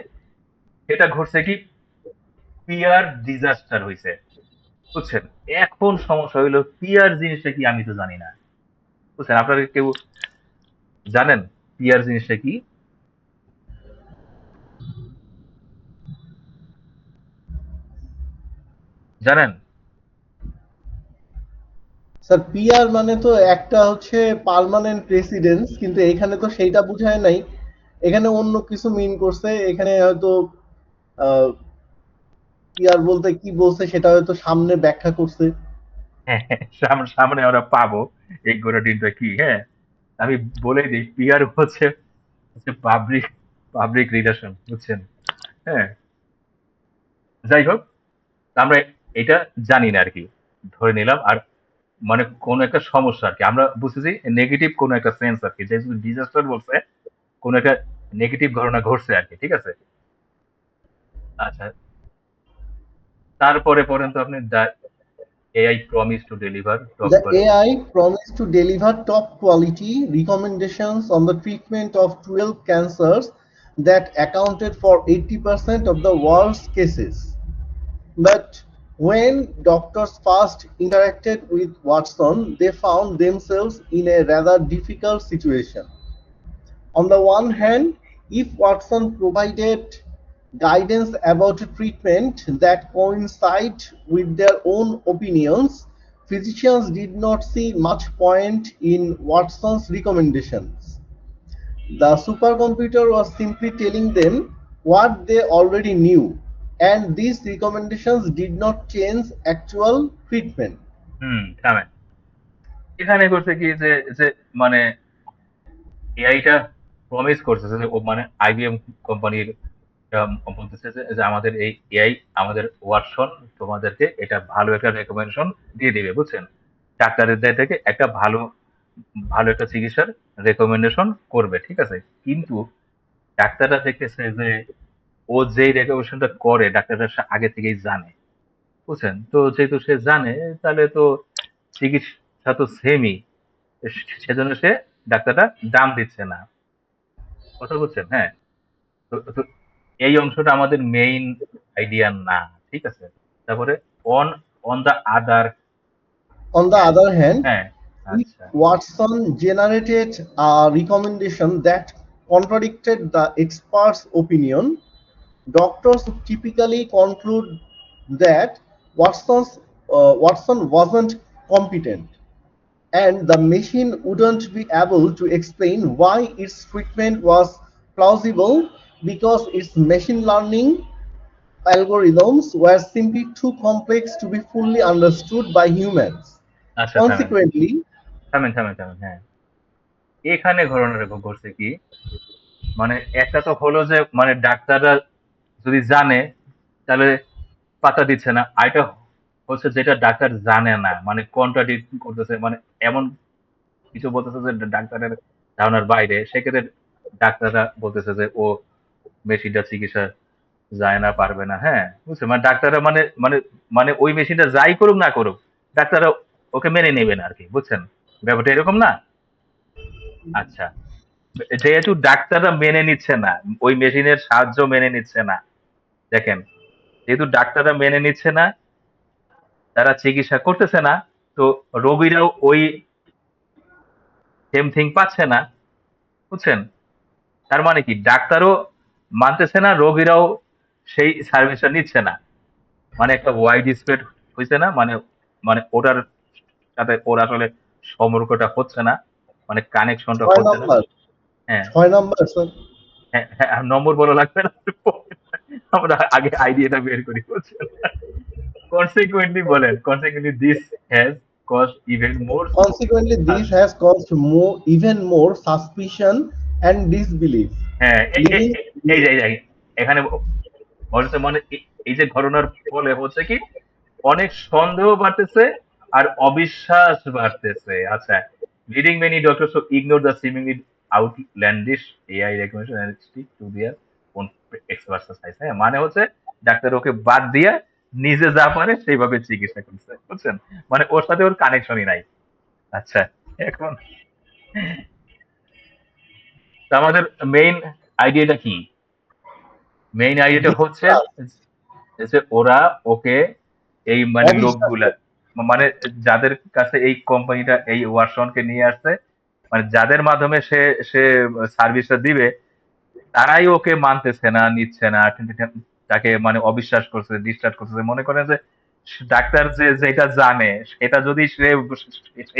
সেটা ঘটছে কি পিয়ার ডিজাস্টার হয়েছে, বুঝছেন? এখন সমস্যা হইলো পিয়ার জিনিসটা কি আমি তো জানি না, বুঝছেন? আপনারা কেউ জানেন পিয়ার জিনিসটা কি? জানেন? স্যার পিআর মানে তো একটা হচ্ছে পার্মানেন্ট রেসিডেন্স, কিন্তু এখানে তো সেইটা বুঝায় নাই। এখানে অন্য কিছু মিন করছে। এখানে হয়তো পিআর বলতে কি বলছে সেটা হয়তো সামনে ব্যাখ্যা করছে। হ্যাঁ, সামনে সামনে আমরা পাবো এই গোড়াটিনটা কি, হ্যাঁ। আমি বলে দিই, পিয়ার হচ্ছে হচ্ছে পাবলিক পাবলিক রিলেশন, বুঝছেন? হ্যাঁ, যাই হোক, আমরা এটা জানি না আর কি, ধরে নিলাম। আর মানে কোন একটা সমস্যা আর কি আমরা বুঝতেছি নেগেটিভ কোন একটা সেন্স আর কি, যেহেতু ডিজাস্টার বলছে কোন একটা নেগেটিভ ঘটনা ঘটছে আর কি, ঠিক আছে? আচ্ছা, তারপরে পড়েন তো আপনি, the AI promise to deliver top The quality. AI promised to deliver top quality recommendations on the treatment of 12 cancers that accounted for 80% of the world's cases. But when doctors first interacted with Watson, they found themselves in a rather difficult situation. On the one hand, if Watson provided guidance about a treatment that coincide with their own opinions, physicians did not see much point in Watson's recommendations. The supercomputer was simply telling them what they already knew, and these recommendations did not change actual treatment. থামেন। এখানে করছে কি যে যে মানে এআইটা promise করছে যে ও মানে আইবিএম কোম্পানির বলতেছে যে যে আমাদের এই এআই, আমাদের ওয়াটসন তোমাদেরকে এটা ভালো একটা রেকমেন্ডেশন দিয়ে দিবে, বুঝছেন? ডাক্তারদের থেকে একটা ভালো ভালো একটা চিকিৎসার রেকমেন্ডেশন করবে, ঠিক আছে? কিন্তু ডাক্তাররা দেখতেছে যে ও যেই রেকমেন্ডেশনটা করে ডাক্তাররা আগে থেকেই জানে, বুঝছেন? তো যেহেতু সে জানে, তাহলে তো চিকিৎসা তো সেমই, সেজন্য সে ডাক্তাররা দাম দিচ্ছে না, কথা বুঝছেন? হ্যাঁ, তো এই অংশটা আমাদের মেইন আইডিয়া না, ঠিক আছে? তারপরে on on the other On the hand, other hand, হ্যাঁ, if আচ্ছা, Watson generated a recommendation that contradicted the expert's opinion, doctors would typically conclude that Watson wasn't competent, and the machine wouldn't be able to explain why its treatment was plausible because its machine learning algorithms were simply too complex to be fully understood by humans. আচ্ছা, থামেন Consequently, থামেন থামেন থামেন, হ্যাঁ। এখানে ঘটনাটা ঘটছে কি, মানে একটা তো হলো যে মানে ডাক্তাররা যদি জানে তাহলে পাত্তা দিচ্ছে না, আর এটা হচ্ছে যেটা ডাক্তার জানে না মানে কন্ট্রাডিক্ট করতেছে, মানে এমন কিছু বলতেছে যে ডাক্তারের ধারণার বাইরে, সেক্ষেত্রে ডাক্তাররা বলতেছে যে ও মেশিনটা চিকিৎসা যায় না, পারবে না, হ্যাঁ, বুঝছে? মানে ডাক্তাররা মানে মানে মানে ওই মেশিনটা যাই করুক না করুক, ডাক্তাররা ওকে মেনে নেবে না আর কি, বুঝছেন? ব্যাপারটা এরকম না? আচ্ছা, যেহেতু ডাক্তাররা মেনে নিচ্ছে না, ওই মেশিনের সাহায্য মেনে নিচ্ছে না, দেখেন, যেহেতু ডাক্তাররা মেনে নিচ্ছে না, তারা চিকিৎসা করতেছে না, তো রোগীরাও ওই সেম থিং পাচ্ছে না, বুঝছেন? তার মানে কি ডাক্তারও মানতেছে না, রোগীরাও সেই সার্ভিসটা নিচ্ছে না, মানে একটা ওয়াইড স্প্রেড হয়েছে না, মানে মানে ওটার সাথে ওর আসলে সম্পর্কটা হচ্ছে না, মানে কানেকশনটা ছয় হচ্ছে না। নাম্বার হ্যাঁ, ছয় নাম্বার স্যার। হ্যাঁ, হ্যাঁ, নম্বর বলা লাগবে না, আমরা আগে আইডিয়াটা বের করি, বুঝছেন? কনসিকুয়েন্টলি বলেন, consequently this has cause even more. Consequently, this has caused even more suspicion and disbelief, হ্যাঁ, leading এই যে এখানে বলছে মানে এই যে ঘটনার ফলে হচ্ছে কি অনেক সন্দেহ বাড়তেছে আর অবিশ্বাস বাড়তেছে। আচ্ছা, leading many doctors ignore the seemingly outlandish AI recommendation and stick to their own exercise. হ্যাঁ, মানে হচ্ছে ডাক্তার ওকে বাদ দিয়ে নিজে যা পারে সেইভাবে চিকিৎসা করছে, বুঝছেন? মানে ওর সাথে ওর কানেকশনই নাই। আচ্ছা, এখন তো আমাদের মেইন আইডিয়াটা কি? মেইন আইডিয়াটা হচ্ছে বিশ্বাস, যে ওরা ওকে এই মানে অবিশ্বাস। লোকগুলা, মানে যাদের কাছে এই কোম্পানিটা এই ওয়াটসনকে নিয়ে আসছে, মানে যাদের মাধ্যমে সে সে সার্ভিসটা দিবে, তারাই ওকে মানতেছে না, নিচ্ছে না, তাকে মানে অবিশ্বাস করছে, ডিসট্রাক্ট করতেছে। মনে করেন যে ডাক্তার যে যেটা জানে সেটা যদি সে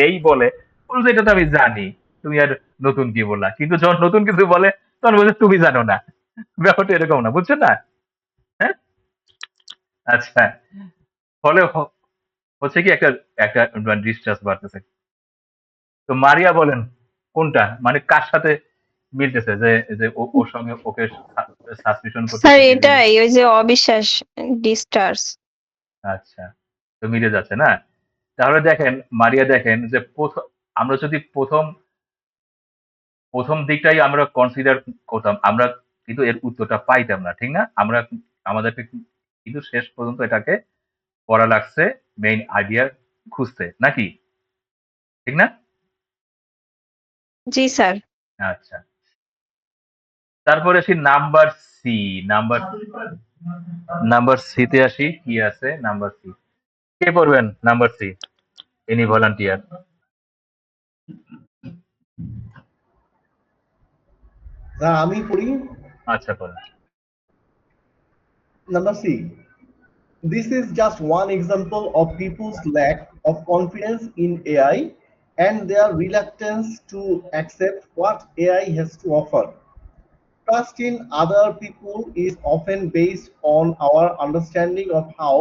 এই বলে, বলছে এটা তো আমি জানি, তুমি আর নতুন কি বললা? কিন্তু যখন নতুন কিছু বলে তখন বলছে তুমি জানো না। ব্যাপারটা এরকম না, বুঝছেন না? হ্যাঁ, আচ্ছা, ফলে হচ্ছে কি একটা একটা ডিস্ট্রাস্ট বাড়তেছে। তো মারিয়া বলেন কোনটা মানে কার সাথে মিলতেছে যে যে ওর সঙ্গে ওকে সাসপিশন স্যার করতেছে বিভিন্ন। এটাই ওই যে অবিশ্বাস, ডিস্টার্স। আচ্ছা, তো মিলে যাচ্ছে না? তাহলে দেখেন মারিয়া, দেখেন যে প্রথম, আমরা যদি প্রথম প্রথম দিকটাই আমরা কনসিডার করতাম, আমরা কিন্তু এর উত্তরটা পাইতাম না, ঠিক না? আমরা আমাদেরকে কিন্তু শেষ পর্যন্ত এটাকে পড়া লাগছে মেইন আইডিয়া খুঁজতে, নাকি? ঠিক না? জি স্যার। আচ্ছা, তারপরে আসি number C. Number number C তে আসি, কি আছে নাম্বার সি? কে পড়বেন নাম্বার সি? Any volunteer? যা আমি পড়ি। আচ্ছা, পড়েন। Number C, this is just one example of people's lack of confidence in AI and their reluctance to accept what AI has to offer. Trust in other people is often based on our understanding of how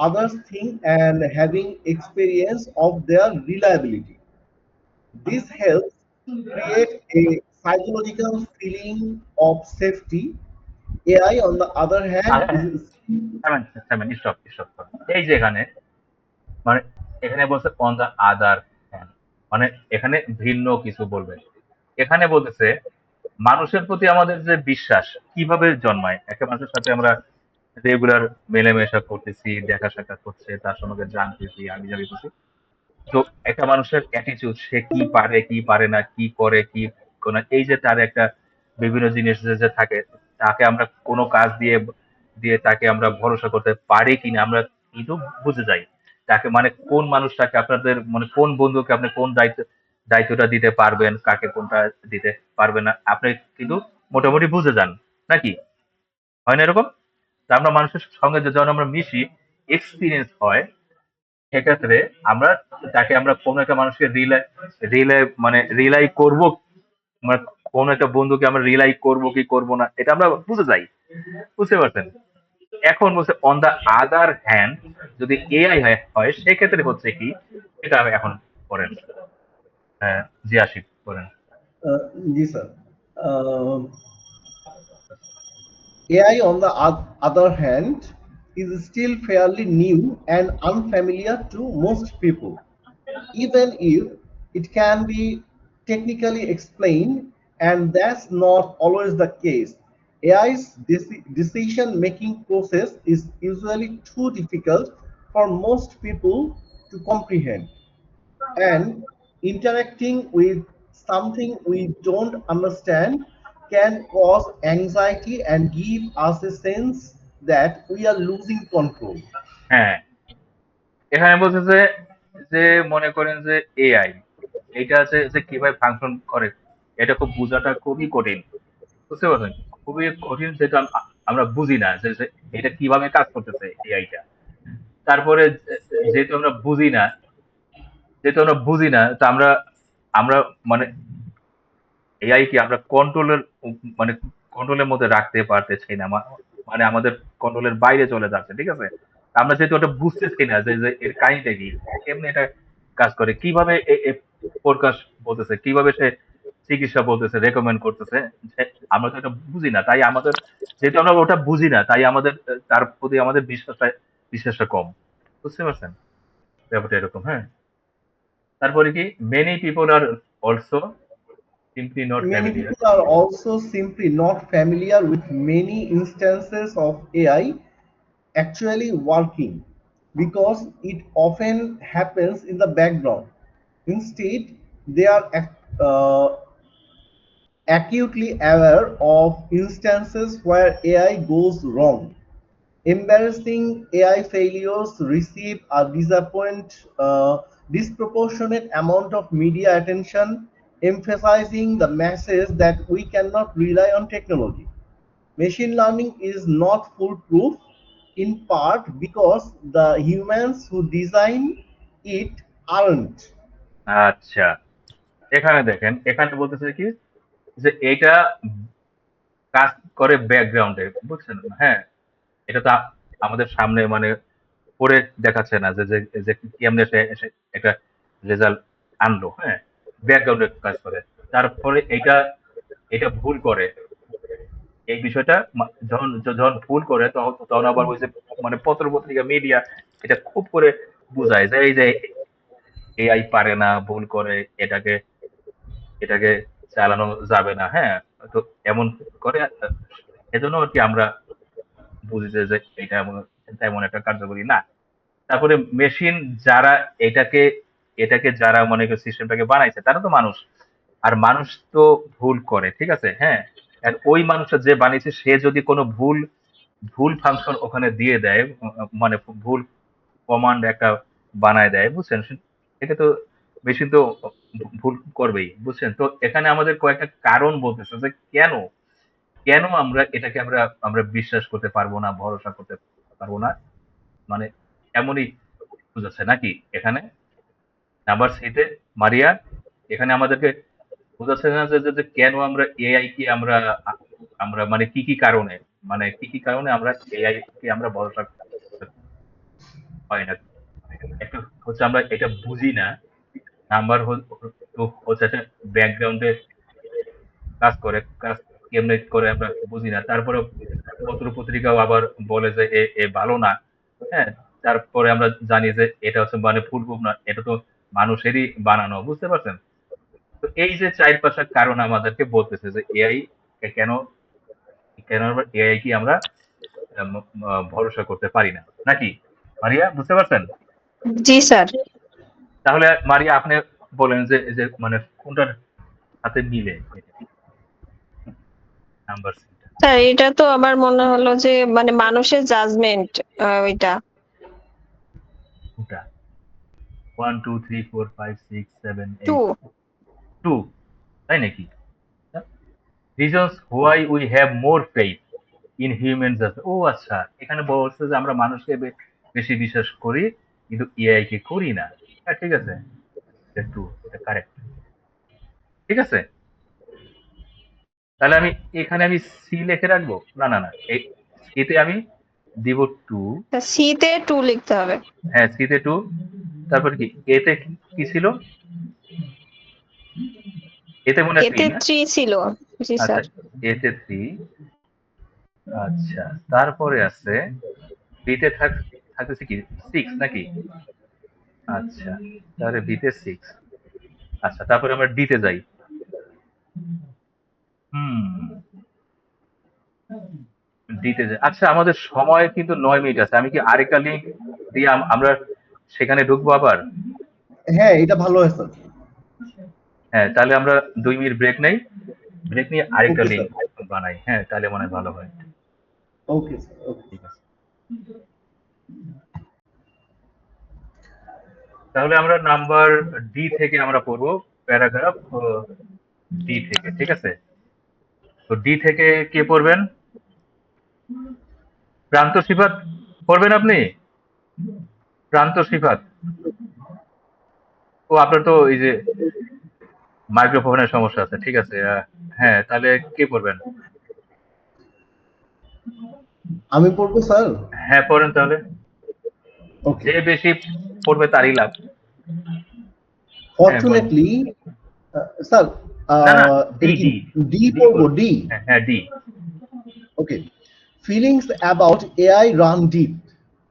others think and having experience of their reliability. This helps create a psychological feeling of safety. AI, on the other hand, is থামেন, থামেন, stop, stop. এই যে এখানে, মানে এখানে বলছে on the other hand, মানে এখানে ভিন্ন কিছু বলবে। এখানে বলতেছে মানুষের প্রতি আমাদের যে বিশ্বাস কিভাবে জন্মায়। একটা মানুষের সাথে আমরা রেগুলার মেলামেশা করতেছি, দেখা সাক্ষাৎ করছে, তার সম্পর্কে জানতেছি, আমি জানি করছি। তো একটা মানুষের অ্যাটিটিউড, সে কি পারে কি পারে না, কি করে কি করে না, এই যে তার একটা বিভিন্ন জিনিস যে থাকে, তাকে আমরা কোনো কাজ দিয়ে দিয়ে তাকে আমরা ভরসা করতে পারি কিনা আমরা কিন্তু বুঝে যাই। তাকে মানে কোন মানুষটাকে আপনাদের মানে কোন বন্ধুকে আপনি কোন দায়িত্বটা দিতে পারবেন, কাকে কোনটা দিতে পারবেন না, আপনি কিন্তু মোটামুটি বুঝে যান, নাকি? হয় না এরকম? তা আমরা মানুষের সঙ্গে যখন আমরা মিশি, এক্সপিরিয়েন্স হয়, সেক্ষেত্রে আমরা তাকে আমরা কোন একটা মানুষকে রিলাই করব, মানে কোন একটা বন্ধুকে আমরা রিলাই করব কি করব না, এটা আমরা বুঝে যাই। বুঝতে পারছেন? এখন বলছে অন দা আদার হ্যান্ড, যদি এআই হয় সেক্ষেত্রে হচ্ছে কি, এটা আমি এখন করেন। হ্যাঁ, জি আশিক করেন। yes, sir. AI, on the other hand, is still fairly new and unfamiliar to most people. Even if it can be technically explained, and that's not always the case. AI's decision making process is usually too difficult for most people to comprehend, and interacting with something we don't understand can cause anxiety and give us a sense that we are losing control. হ্যাঁ, এখানে বলছে যে যে মনে করেন যে AI, এটা আছে যে কিভাবে ফাংশন করে, এটা খুব বোঝাটা খুবই কঠিন। বুঝতে পারছেন? খুবই কঠিন, যেটা আমরা বুঝি না যে যে এটা কিভাবে কাজ করতেছে এআইটা। তারপরে যেহেতু আমরা বুঝি না, তো আমরা আমরা মানে এআই কি আমরা মানে কন্ট্রোলের মধ্যে রাখতে পারতেছি না, মানে আমাদের কন্ট্রোলের বাইরে চলে যাচ্ছে, ঠিক আছে? আমরা যেহেতু ওটা বুঝতেছি না যে যে এর কাহিনীটা কি, কেমনে এটা কাজ করে, কিভাবে ফোরকাস্ট বলতেছে, কিভাবে সে চিকিৎসা বলতেছে, রেকমেন্ড করতেছে, যে আমরা তো এটা বুঝি না, তাই আমাদের, যেহেতু আমরা ওটা বুঝি না, তাই আমাদের তার প্রতি আমাদের বিশ্বাসটা কম। বুঝতে পারছেন ব্যাপারটা এরকম। হ্যাঁ, তারপরে কি many people are also simply not Many familiar. people are also simply not familiar with many instances of AI actually working because it often happens in the background. Instead, they are acutely aware of instances where AI goes wrong. Embarrassing AI failures receive a disproportionate amount of media attention, emphasizing the message that we cannot rely on technology. Machine learning is not foolproof in part because the humans who design it aren't. আচ্ছা, এখানে দেখেন, এখানে বলতেছে কি যে এটা কাজ করে ব্যাকগ্রাউন্ডে, বুঝছেন? হ্যাঁ, এটা তো আমাদের সামনে মানে পড়ে দেখাচ্ছে না যে যে যে কেমনে সে এসে একটা রেজাল্ট আনলো। হ্যাঁ, ব্যাকগ্রাউন্ডে কাজ করে। তারপরে এটা এটা ভুল করে। এই বিষয়টা যখন যখন ভুল করে তখন আবার ওই যে মানে পত্র-পত্রিকা, মিডিয়া এটা খুব করে বুঝায় যে এই যে এআই পারে না, ভুল করে, এটাকে এটাকে চালানো যাবে না। হ্যাঁ? তো এমন করে এজন্য আরকি আমরা বুঝি যে এটা তেমন একটা কার্যকরী না। তারপরে মেশিন যারা এটাকে এটাকে যারা মনে করে সিস্টেমটাকে বানাইছে তারা তো মানুষ। আর মানুষ তো ভুল করে। ঠিক আছে? হ্যাঁ? আর ওই মানুষটা যে বানিয়েছে সে যদি কোনো ভুল ফাংশন ওখানে দিয়ে দেয়, মানে ভুল কমান্ড একটা বানায় দেয়, বুঝছেন? এটা তো মেশিন তো ভুল করবেই। বুঝছেন? তো এখানে আমাদের কয়েকটা কারণ বলতেছে যে কেন? কেন আমরা এটাকে আমরা আমরা বিশ্বাস করতে পারবো না, ভরসা করতে পারবো না? মানে এমনই বুঝাচ্ছে নাকি এখানে? নাম্বার সি তে মারিয়া, এখানে আমাদেরকে বোঝাচ্ছে না যে কেন আমরা এআই কে আমরা আমরা মানে কি কারণে কি কারণে আমরা এআই কে আমরা ভরসা করতে পারি না। একটা হচ্ছে আমরা এটা বুঝি না। নাম্বার হচ্ছে একটা ব্যাকগ্রাউন্ডে কাজ করে, কাজ কেমনে করে আমরা বুঝি না। তারপরে পত্র-পত্রিকাও আবার বলে যে এ ভালো না। হ্যাঁ? তারপরে আমরা জানি যে এটা হচ্ছে মানে ফুলপ্রুফ না। এটা তো মানুষেরই বানানো। বুঝতে পারছেন? তো এই যে ৪-৫ টা কারণ আমাদেরকে বলতেছে যে এআই কেন কেন আমরা এআই কি আমরা আম ভরসা করতে পারি না। নাকি? মারিয়া বুঝতে পারছেন? জি স্যার। তাহলে মারিয়া আপনি বলেন যে মানে কোনটার সাথে মিলে এটা? নাম্বার সি টা। স্যার এটা তো আমার মনে হলো যে মানে মানুষের জাজমেন্ট ওইটা। কোনটা? 1, 2, 3, 4, 5, 6, 7, 2 8, 2 তাই নাকি? Reasons why we have more faith in human judgment. ও আচ্ছা, এখানে বলছে যে আমরা মানুষকে বেশি বিশ্বাস করি কিন্তু এআই কে করি না। হ্যাঁ, ঠিক আছে। এটা 2, এটা কারেক্ট। ঠিক আছে? তাহলে আমি এখানে আমি সি লিখে রাখবো? না। এতে আমি দিব 2। সি তে 2 লিখতে হবে। হ্যাঁ, সি তে 2। তারপর কি? এতে কি ছিল? এতে মনে হয় 3 এতে না? 3 ছিল। জি আচ্ছা, স্যার। এতে 3। আচ্ছা, তারপরে আছে বিতে থাকতেছে কি 6 নাকি? আচ্ছা, তাহলে বিতে 6। আচ্ছা, তারপরে আমরা ডিতে যাই। হুম, ডিতে যাই। আচ্ছা, আমাদের সময় কিন্তু ৯ মিনিট আছে। আমি কি আরেকটা লিঙ্ক দিয়ে আমরা সেখানে ঢুকবো আবার? হ্যাঁ, এটা ভালো হয়েছে। হ্যাঁ, তাহলে আমরা ২ মিনিট ব্রেক নেই। ব্রেক নিয়ে আরেকটা ওকে লিঙ্ক স্যার। বানাই। হ্যাঁ, তাহলে মনে হয় ভালো হয়। Okay sir. ওকে। ঠিক আছে। তাহলে আমরা নাম্বার ডি থেকে আমরা পড়বো, প্যারাগ্রাফ ডি থেকে। ঠিক আছে? তো ডি থেকে কে পড়বেন? প্রান্ত সিফাত পড়বেন আপনি? প্রান্ত সিফাত। ও আপনার তো এই যে মাইক্রোফোনের সমস্যা আছে। ঠিক আছে। হ্যাঁ, তাহলে কে পড়বেন? আমি পড়বো স্যার। হ্যাঁ, পড়েন তাহলে। ওকে। যে বেশি পড়বে তারই লাভ। হ্যাঁ, বলেন। ফরচুনেটলি স্যার, না, ডি এটা কি ডি ডি ডি পড়বো? পড়বেন। ডি। হ্যাঁ, D. Okay. Feelings about AI run deep.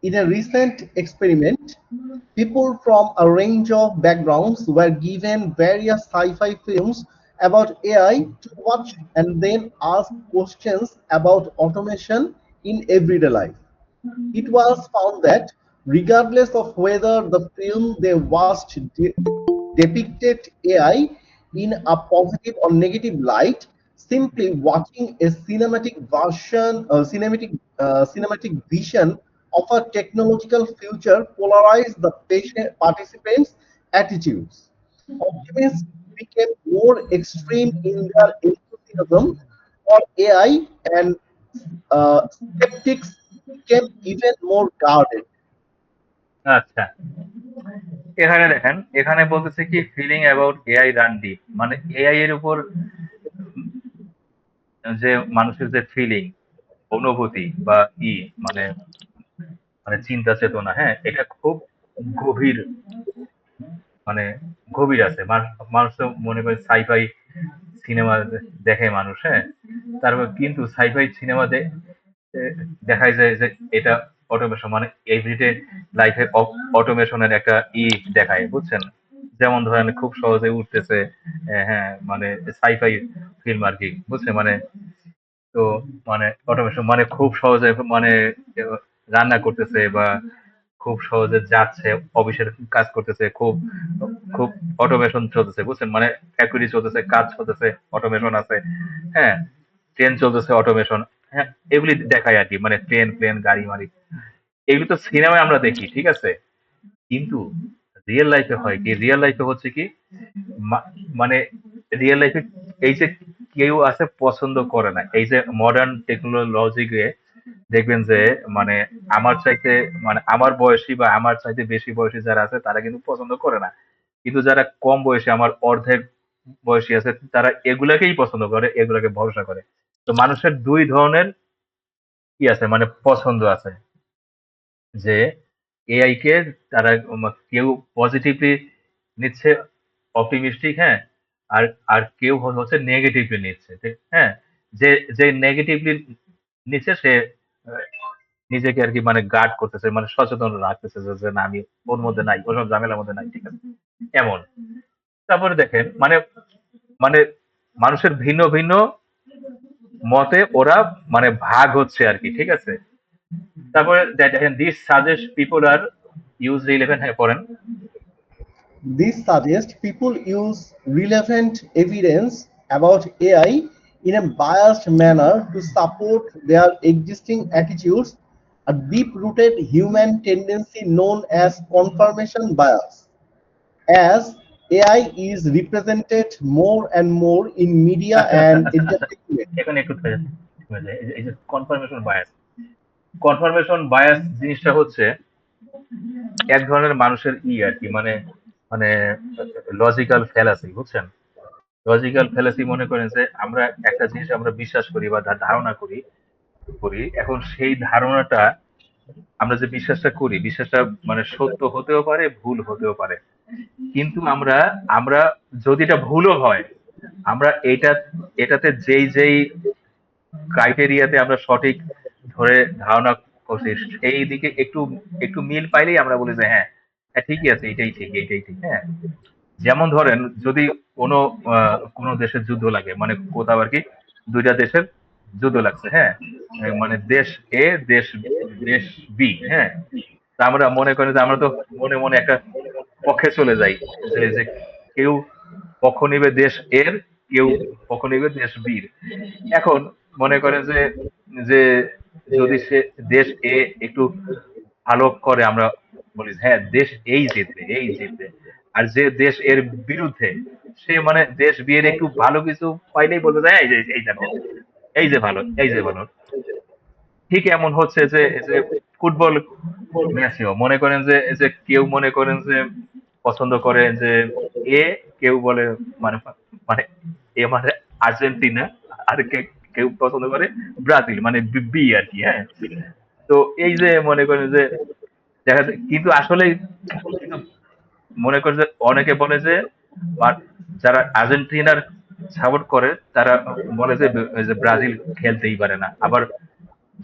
In a recent experiment, people from a range of backgrounds were given various sci-fi films about AI to watch and then ask questions about automation in everyday life. It was found that regardless of whether the film they watched depicted AI in a positive or negative light, simply watching a cinematic vision of a technological future polarized the participants' attitudes. Optimists became more extreme in their enthusiasm for AI, and skeptics became even more guarded. আচ্ছা, এখানে দেখেন, এখানে বলতেছে কি feeling about AI run deep, মানে AI এর উপর যে মানুষের যে ফিলিং, অনুভূতি বা ই মানে মানে চিন্তা চেতনা, হ্যাঁ, এটা খুব গভীর, মানে গভীর আছে। মানুষ তো মনে করে সাইফাই সিনেমা দেখে মানুষ, হ্যাঁ, তারপর কিন্তু সাইফাই সিনেমাতে দেখায় যায় যে এটা অটোমেশন, মানে এভরিডে লাইফে অটোমেশনের একটা দেখায়, বুঝছেন? যেমন ধরেন খুব সহজে উঠতেছে, হ্যাঁ, মানে সাইফাই ফিল্ম আর কি, বুঝছেন? মানে তো মানে অটোমেশন মানে খুব সহজে, মানে রান্না করতেছে বা খুব সহজে যাচ্ছে, অফিসের কাজ করতেছে, খুব খুব অটোমেশন চলতেছে, বুঝছেন? মানে ফ্যাক্টরি চলতেছে, কাজ চলতেছে, অটোমেশন আছে, হ্যাঁ, ট্রেন চলতেছে, অটোমেশন, হ্যাঁ, এগুলি দেখায় আর কি, মানে ট্রেন প্লেন গাড়ি মাড়ি, এগুলি তো সিনেমায় আমরা দেখি, ঠিক আছে? কিন্তু রিয়েল লাইফে হয় কি, রিয়েল লাইফে হচ্ছে কি, মা- মানে রিয়েল লাইফে এই যে কেউ আছে পছন্দ করে না, এই যে মডার্ন টেকনোলজিকে দেখবেন যে, মানে আমার চাইতে, মানে আমার বয়সী বা আমার চাইতে বেশি বয়সী যারা আছে তারা কিন্তু পছন্দ করে না, কিন্তু যারা কম বয়সী, আমার অর্ধেক বয়সী আছে, তারা এগুলাকেই পছন্দ করে, এগুলাকে ভরসা করে। তো মানুষের দুই ধরনের কি আছে, মানে পছন্দ আছে, যে এআই কে তারা কেউ পজিটিভলি নিচ্ছে, অপটিমিস্টিক, হ্যাঁ, আর আর কেউ হচ্ছে নেগেটিভলি নিচ্ছে, ঠিক, হ্যাঁ, যে যে নেগেটিভলি নিচ্ছে সে আহ, নিজেকে আর কি মানে গার্ড করতেছে, মানে সচেতন রাখতেছে যে যে না, আমি ওর মধ্যে নাই, ওসব ঝামেলার মধ্যে নাই, ঠিক আছে, এমন। তারপরে দেখেন, মানে মানে মানুষের ভিন্ন ভিন্ন মতে ওরা মানে ভাগ হচ্ছে আর কি, ঠিক আছে। তারপরে দেখেন, this suggest people are use relevant, হ্যাঁ পড়েন। This suggests people use relevant evidence about AI in a biased manner to support their existing attitudes, a deep-rooted human tendency known as confirmation bias. As AI is represented more and more in media আচ্ছা আচ্ছা and আচ্ছা আচ্ছা, entertainment. এখানে একটু থেমে যাই। এই যে কনফার্মেশন বায়াস, কনফার্মেশন বায়াস জিনিসটা হচ্ছে এক ধরনের মানুষের আর কি, মানে মানে লজিক্যাল ফ্যালাসি, বুঝছেন? লজিক্যাল ফ্যালাসি মনে করেন যে আমরা একটা জিনিস আমরা বিশ্বাস করি বা ধারণা করি করি, এখন সেই ধারণাটা আমরা যে বিশ্বাসটা করি, বিশ্বাসটা মানে সত্য হতেও পারে, ভুল হতেও পারে, কিন্তু আমরা আমরা যদি এটা ভুলও হয়, আমরা এটাতে যেই যেই ক্রাইটেরিয়াতে আমরা সঠিক ধরে ধারণা করছি, সেই দিকে একটু একটু মিল পাইলেই আমরা বলি যে হ্যাঁ, হ্যাঁ ঠিকই আছে, এটাই ঠিক, এইটাই ঠিক, হ্যাঁ। যেমন ধরেন যদি কোনো কোনো দেশের যুদ্ধ লাগে, মানে কোথাও আর কি দুইটা দেশের যুদ্ধ লাগছে, হ্যাঁ, মানে দেশ এ, দেশ দেশ বি, হ্যাঁ, তা আমরা মনে করি যে আমরা তো মনে মনে একটা পক্ষে চলে যাই, যে যে কেউ পক্ষ নিবে দেশ এর, কেউ পক্ষ নিবে দেশ বির। এখন মনে করেন যে যে যদি সে দেশ এ একটু ভালো করে, আমরা বলি হ্যাঁ দেশ এই জিতবে, এই জিতবে। আর যে দেশ এর বিরুদ্ধে, সে মানে দেশ বি এর একটু ভালো কিছু পাইলেই বলবে যে এই যে এই দেখো, এই যে ভালো, এই যে ভালো। ঠিক এমন হচ্ছে যে যে ফুটবল ম্যাচেও মনে করেন যে যে কেউ মনে করেন যে পছন্দ করে যে এ, কেউ বলে মানে মানে এ মানে আর্জেন্টিনা, আর কেউ পছন্দ করে ব্রাজিল, মানে বি আর কি, হ্যাঁ। তো এই যে মনে করেন যে দেখা যায়, কিন্তু আসলে কিন্তু মনে করে যে অনেকে বলে যে যারা আর্জেন্টিনার সাপোর্ট করে তারা বলে যে যে ব্রাজিল খেলতেই পারে না, আবার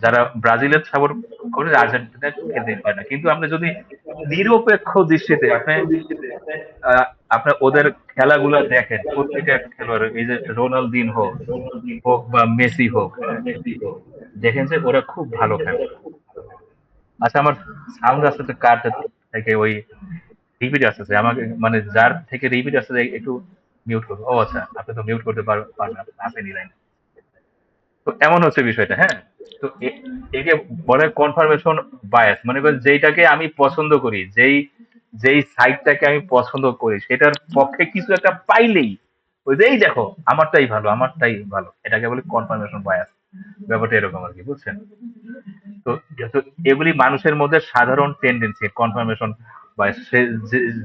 যারা ব্রাজিলের সাপোর্ট করে আর্জেন্টিনা খেলতে পারে না, কিন্তু আপনি যদি নিরপেক্ষ দৃষ্টিতে আপনি আপনার ওদের খেলাগুলো দেখেন, প্রত্যেকটা খেলোয়াড়, এই যে রোনালদিনহো হোক বা মেসি হোক, হ্যাঁ, দেখেন যে ওরা খুব ভালো খেলে। আচ্ছা, আমার সাউন্ড আসতেছে কার থেকে, ওই রিপিট আসতেছে আমাকে, মানে যার থেকে রিপিট আসতেছে একটু মিউট করবো। ও আচ্ছা, আপনি তো মিউট করতে পারবেন, আপনি লাইন। তো এমন হচ্ছে বিষয়টা, হ্যাঁ। তো একে বলে কনফার্মেশন বায়াস, মনে করেন যেইটাকে আমি পছন্দ করি, যেই যেই সাইটটাকে আমি পছন্দ করি, সেটার পক্ষে কিছু একটা পাইলেই ওই যে এই দেখো আমারটাই ভালো, আমারটাই ভালো, এটাকে বলি কনফার্মেশন বায়াস। ব্যাপারটা এরকম আর কি, বুঝছেন? তো তো এগুলি মানুষের মধ্যে সাধারণ টেন্ডেন্সি, কনফার্মেশন বা সে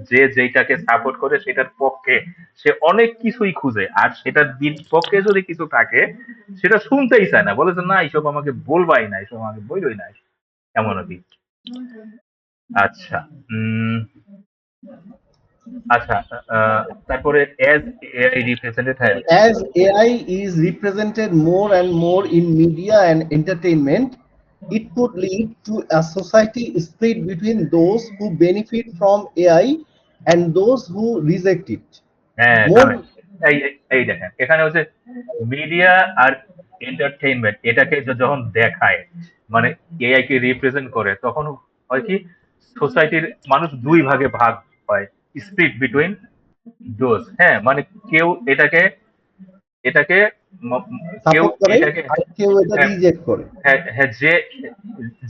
যে যেইটাকে সাপোর্ট করে সেটার পক্ষে সে অনেক কিছুই খুঁজে, আর সেটার বিপক্ষে যদি কিছু থাকে সেটা শুনতেই চায় না, বলে যে না এইসব আমাকে বলবাই না, এইসব আমাকে বইলই না, এমন আর কি। আচ্ছা, উম আচ্ছা, তারপরে এজ এআই রিপ্রেজেন্টেড, হ্যাঁ। As AI is represented more and more in media and entertainment, it could lead to a society split between those who benefit from AI and those who reject it. হ্যাঁ, More তাহলে এই দেখেন এখানে হচ্ছে media আর entertainment, এটাকে যখন দেখায়, মানে এআই কে রিপ্রেজেন্ট করে, তখন হয় কি সোসাইটির মানুষ দুই ভাগে ভাগ হয়, স্প্লিট বিটুইন দোজ, হ্যাঁ, মানে কেউ এটাকে এটাকে কেউ সাপোর্ট করে এটাকে, আর কেউ এটা হ্যাঁ, রিজেক্ট করে। হ্যাঁ, হ্যাঁ, যে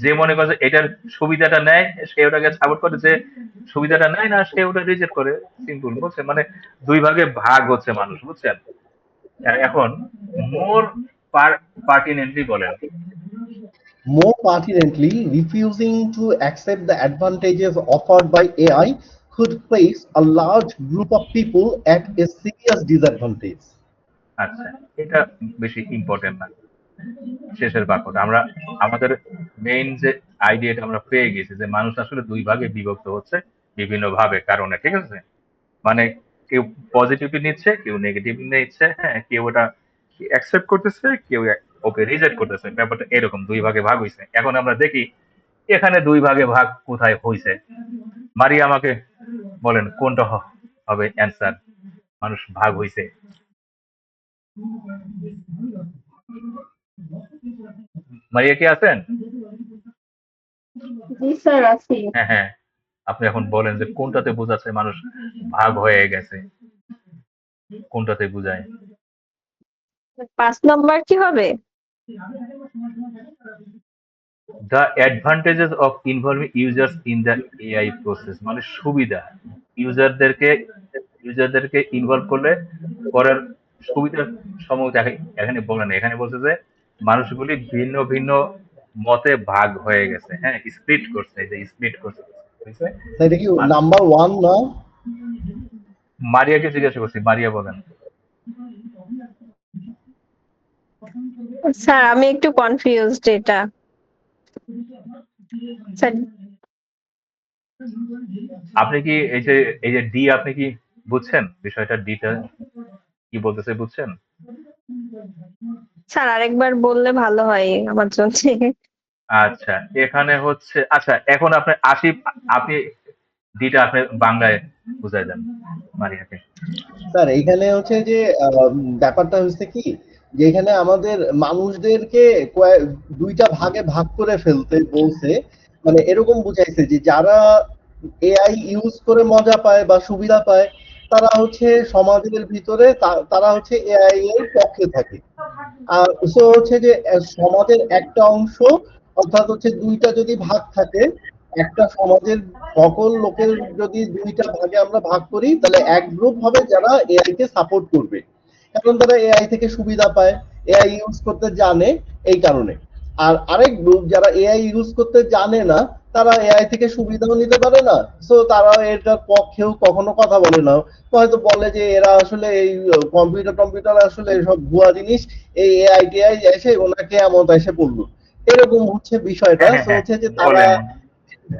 যে মনে করে যে এটার সুবিধাটা নেয় সে ওটাকে সাপোর্ট করে, যে সুবিধাটা নেয় না সে ওটা রিজেক্ট করে, সিম্পল, বুঝছেন? মানে দুই ভাগে ভাগ হচ্ছে মানুষ, বুঝছেন? এখন মোর পার্টিনেন্টলি বলেন। More pertinently, refusing to accept the advantages offered by AI could place a large group of people at a serious disadvantage. আচ্ছা, এটা বেশি ইম্পর্টেন্ট না, শেষের বাক্যটা আমরা, আমাদের মেইন যে আইডিয়াটা আমরা পেয়ে গেছি, যে মানুষ আসলে দুই ভাগে বিভক্ত হচ্ছে বিভিন্ন ভাবে কারণে, ঠিক আছে? মানে কেউ পজিটিভলি নিচ্ছে, কেউ নেগেটিভলি নিচ্ছে, হ্যাঁ, কেউ ওটা অ্যাকসেপ্ট করতেছে, কেউ ওকে রিজেক্ট করতেছে, ব্যাপারটা এরকম দুই ভাগে ভাগ হয়েছে। এখন আমরা দেখি এখানে দুই ভাগে ভাগ কোথায় হয়েছে। মারিয়া, আমাকে বলেন কোনটা হবে অ্যান্সার, মানুষ ভাগ হয়েছে। মারিয়া কি আছেন? জি স্যার, আছি। হ্যাঁ, হ্যাঁ, আপনি এখন বলেন যে কোনটাতে বোঝাচ্ছে মানুষ ভাগ হয়ে গেছে, কোনটাতে বোঝায়? 5 নাম্বার কি হবে? The advantages of involving users in the AI process, মানে সুবিধা, ইউজারদেরকে ইউজারদেরকে ইনভলভ করলে করার সুবিধার সমূহ এখানে বলে না, এখানে বলছে যে মানুষগুলি ভিন্ন ভিন্ন মতে ভাগ হয়ে গেছে, হ্যাঁ, স্প্লিট করছে, এই যে স্প্লিট করছে হয়েছে। So, এটা কি নাম্বার ওয়ান না? মারিয়াকে জিজ্ঞাসা করছি, মারিয়া বলেন। স্যার আমি একটু কনফিউজড এটা। স্যার আপনি কি এই যে ডি, আপনি কি বুঝছেন বিষয়টা, ডিটা কি বলতেছে, বুঝছেন? স্যার আরেকবার বললে ভালো হয় আমার জন্য। আচ্ছা, এখানে হচ্ছে, আচ্ছা এখন আপনি আসিফ, আপনি ডিটা আপনি বাংলায় বুঝাই দেন মারিয়াকে। স্যার এইখানে হচ্ছে যে ব্যাপারটা হচ্ছে কি, যে এখানে আমাদের মানুষদেরকে দুইটা ভাগে ভাগ করে ফেলতে বলছে। মানে এরকম বুঝাইছে যে যারা এআই ইউজ করে মজা পায় বা সুবিধা পায়, তারা হচ্ছে সমাজের ভিতরে তারা হচ্ছে এআই এর পক্ষে থাকে। আর সো হচ্ছে যে সমাজের একটা অংশ, অর্থাৎ হচ্ছে দুইটা যদি ভাগ থাকে, একটা সমাজের সকল লোকের যদি দুইটা ভাগে আমরা ভাগ করি, তাহলে এক গ্রুপ হবে যারা এআই কে সাপোর্ট করবে, কারণ তারা এআই থেকে সুবিধা পায়, এআই ইউজ করতে জানে এই কারণে। আর আরেক গ্রুপ যারা এআই ইউজ করতে জানে না, তারা এআই থেকে সুবিধাও নিতে পারে না, সো তারা এটার পক্ষেও কখনো কথা বলে না। হয়তো বলে যে এরা আসলে এই কম্পিউটার আসলে সব ভুয়া জিনিস, এই এআই টিআই এসে ওনাকে এমন এসে পড়লো, এরকম হচ্ছে বিষয়টা। হ্যাঁ, হ্যাঁ, সো হ্যাঁ, হচ্ছে যে বলে তারা এমন,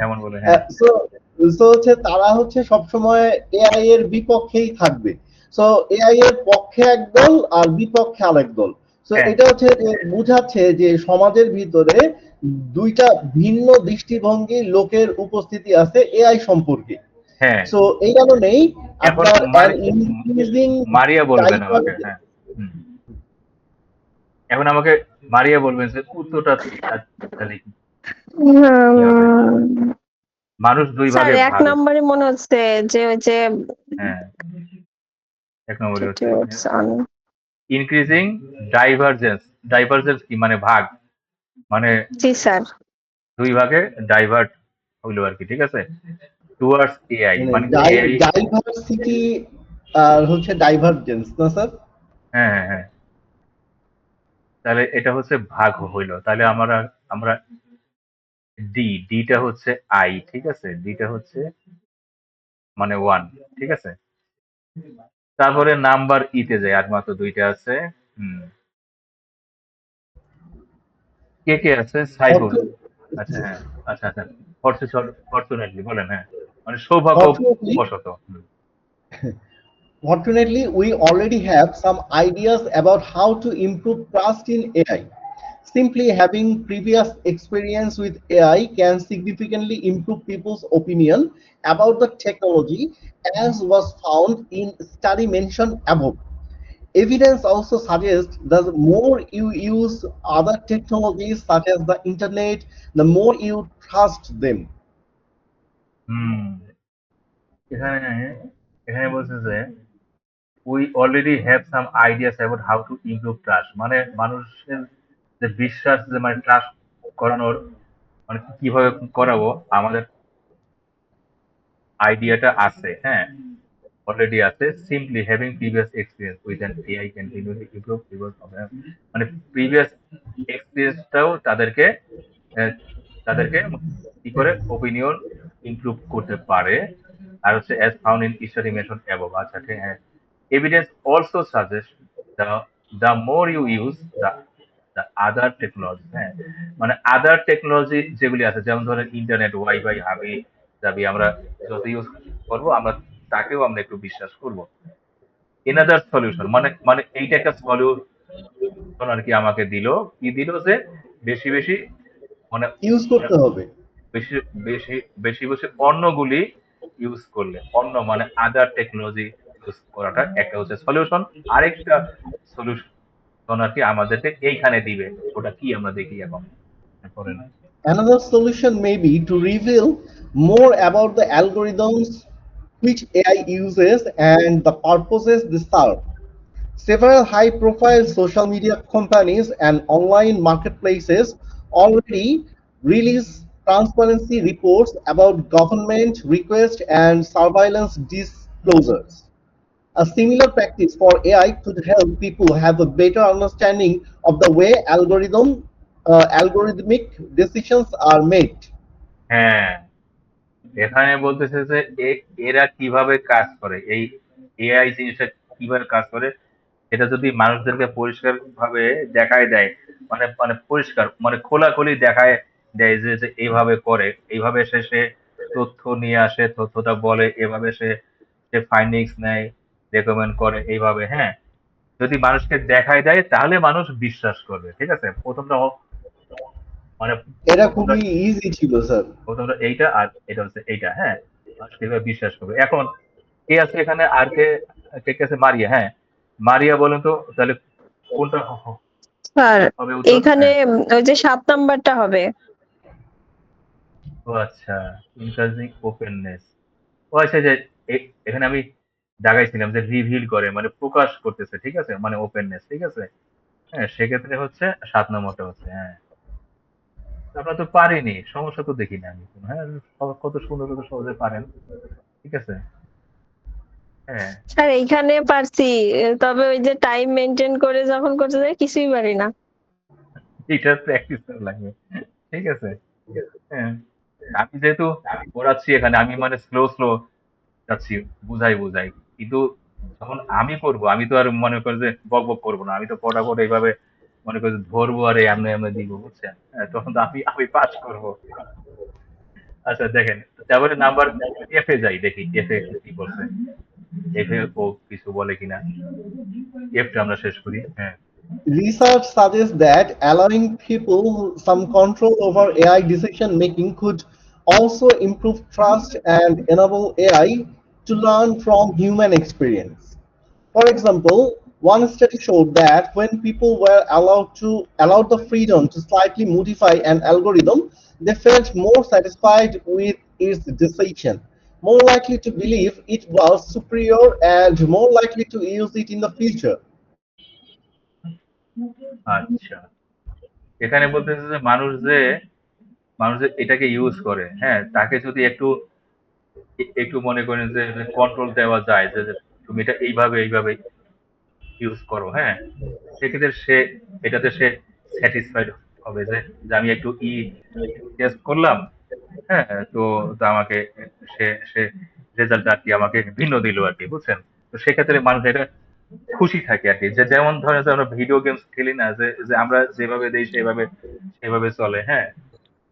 এমন বলে, হ্যাঁ। সো সো হচ্ছে তারা হচ্ছে সবসময় এআই এর বিপক্ষেই থাকবে। সো এআই এর পক্ষে একদল আর বিপক্ষে আরেক দল। তো হ্যাঁ এটা হচ্ছে যে বোঝাচ্ছে যে সমাজের ভিতরে দুইটা ভিন্ন দৃষ্টিভঙ্গির লোকের উপস্থিতি আছে এআই সম্পর্কে। হ্যাঁ সো এই কারণেই এখন আপনার an মারি increasing মারিয়া বলবেন আমাকে, diversity হ্যাঁ। হুম। এখন আমাকে মারিয়া বলবেন যে উত্তরটা তাহলে কি হবে? উম, মানুষ দুই স্যার ভাগে এক ভাগ হচ্ছে। নম্বরে মনে হচ্ছে যে ওই যে হ্যাঁ, এক নম্বরই হচ্ছে attitudes on- increasing divergence. Divergence কি মানে ভাগ, মানে জি স্যার। দুই ভাগে ডাইভার্ট হইলো আর কি, ঠিক আছে, টুয়ার্ডস এআই, মানে মানে এআই। ডাইভার্সিটি আর হচ্ছে ডাইভারজেন্স না স্যার? হ্যাঁ হ্যাঁ হ্যাঁ, তাহলে এটা হচ্ছে ভাগ হইলো, তাহলে আমরা আমরা ডিটা হচ্ছে আই, ঠিক আছে, ডিটা হচ্ছে মানে 1, ঠিক আছে। তারপরে নাম্বার ইতে যায়, আর মাত্র দুইটা আছে। হুম, কে কে আছে? সাইফুল। আচ্ছা হ্যাঁ, আচ্ছা আচ্ছা, ফরচুনেটলি বলেন, হ্যাঁ, মানে সৌভাগ্য Fortunately, বশত। হুম। Fortunately, we already have some ideas about how to improve trust in AI. Simply having previous experience with AI can significantly improve people's opinion about the technology, as was found in study mentioned above. Evidence also suggests that the more you use other technologies such as the internet, the more you trust them. হুম, এখানে এখানে বলছে যে we already have some ideas about how to improve trust, মানে মানুষের যে বিশ্বাস, যে মানে ট্রাস্ট করানোর, মানে কিভাবে করাবো, আমাদের আইডিয়াটা আছে, হ্যাঁ, অলরেডি আছে। Simply having previous experience with an AI continually improve people, মানে প্রিভিয়াস এক্সপিরিয়েন্সটাও তাদেরকে আহ, তাদেরকে কি করে ওপিনিয়ন ইমপ্রুভ করতে পারে। আর হচ্ছে as found in study method above, আচ্ছা ঠিক, হ্যাঁ। Evidence also suggest the the more you use the the other technology, হ্যাঁ, মানে আদার টেকনোলজি যেগুলি আছে, যেমন ধরেন ইন্টারনেট, ওয়াইফাই, হাবি যাবি, আমরা যত ইউজ করবো, আমরা তাকেও আমরা একটু বিশ্বাস করবো। এনাদার সলিউশন, মানে মানে এইটা একটা সলিউশন আর কি আমাকে দিল, কি দিল যে বেশি বেশি, মানে ইউজ করতে হবে। বেশি বেশি বেশি বেশি অন্যগুলি ইউজ করলে, অন্য মানে আদার টেকনোলজি ইউজ করাটা একটা হচ্ছে সলিউশন। আরেকটা সলিউশন আর কি আমাদেরকে এইখানে দিবে, ওটা কি আমরা দেখি এখন করেন। Another solution may be to reveal more about the algorithms which AI uses and the purposes they serve. Several high profile social media companies and online marketplaces already release transparency reports about government requests and surveillance disclosures. A similar practice for AI could help people have a better understanding of the way algorithmic decisions are made. হ্যাঁ, এখানে বলতেছে যে এরা কিভাবে কাজ করে, এই AI জিনিসটা কিভাবে কাজ করে, এটা যদি মানুষদেরকে পরিষ্কার ভাবে দেখায় দেয়, মানে মানে পরিষ্কার মানে খোলাখুলি দেখায় দেয় যে এইভাবে করে, এইভাবে সে তথ্য নিয়ে আসে, তথ্যটা বলে, এভাবে সে সে ফাইন্ডিংস নেয়, রেকমেন্ড করে এইভাবে, হ্যাঁ, যদি মানুষকে দেখায় দেয় তাহলে মানুষ বিশ্বাস করবে, ঠিক আছে। মানে এটা প্রথমটা খুবই ইজি ছিল স্যার। প্রথমটা এইটা, আর এটা হচ্ছে এইটা, হ্যাঁ, মানুষ কিভাবে বিশ্বাস করবে। এখন কে আছে এখানে, আর কে কে কে আছে? মারিয়া, হ্যাঁ, মারিয়া বলেন তো তাহলে কোনটা স্যার হবে উত্তর? এখানে হ্যাঁ, ওই যে 7 নাম্বারটা হবে। ও আচ্ছা, ইনকারেজিং ওপেননেস। ও আচ্ছা, যে এখানে আমি দাগাইছিলাম যে রিভিল করে, মানে প্রকাশ করতেছে, ঠিক আছে, মানে ওপেননেস, ঠিক আছে। হ্যাঁ, সেক্ষেত্রে হচ্ছে 7 নম্বরটা হচ্ছে, হ্যাঁ। আপনার তো পারিনি, সমস্যা তো দেখি না আমি কোনো, হ্যাঁ, কত সুন্দর, কত সহজে পারেন, ঠিক আছে, হ্যাঁ। স্যার এইখানে পারছি, তবে ওই যে টাইম মেনটেন করে যখন করতে যাই কিছুই পারি না। এটা প্র্যাকটিস করা লাগবে, ঠিক আছে, হ্যাঁ। আমি যেহেতু পড়াচ্ছি এখানে, আমি মানে স্লো স্লো যাচ্ছি, বুঝাই বুঝাই, কিন্তু যখন আমি করব, আমি তো আর মনে করি যে বক বক করবো না, আমি তো পড়াবো এইভাবে, মনে করি যে ধরবো আর এমনি এমনি দিব, বুঝছেন, হ্যাঁ, তখন তো আমি আমি পাস করবো। আচ্ছা দেখেন, তারপরে নাম্বার এফ এ যাই, দেখি এফ এ কি করছে, এফ এ ও কিছু বলে কিনা, এফটা আমরা শেষ করি, হ্যাঁ। Research suggests that allowing people some control over AI decision making could also improve trust and enable AI to learn from human experience. For example, one study showed that when people were allowed the freedom to slightly modify an algorithm, they felt more satisfied with its decision, more likely to believe it was superior, and more likely to use it in the future. আচ্ছা, এখানে বলতেছে যে মানুষ যে এটাকে use করে, হ্যাঁ, তাকে যদি একটু একটু মনে করেন যে কন্ট্রোল দেওয়া যায় যে তুমি এটা এইভাবে ইউজ করো, হ্যাঁ, সেক্ষেত্রে সে স্যাটিসফাইড হবে যে যে আমি একটু টেস্ট করলাম, হ্যাঁ, তো তো আমাকে সে রেজাল্ট আর কি আমাকে ভিন্ন দিল আর কি, বুঝছেন? তো সেক্ষেত্রে মানুষ এটা খুশি থাকে আর কি, যে যেমন ধরেন যে আমরা ভিডিও গেমস খেলি না, যে যে আমরা যেভাবে দেই সেভাবে চলে, হ্যাঁ,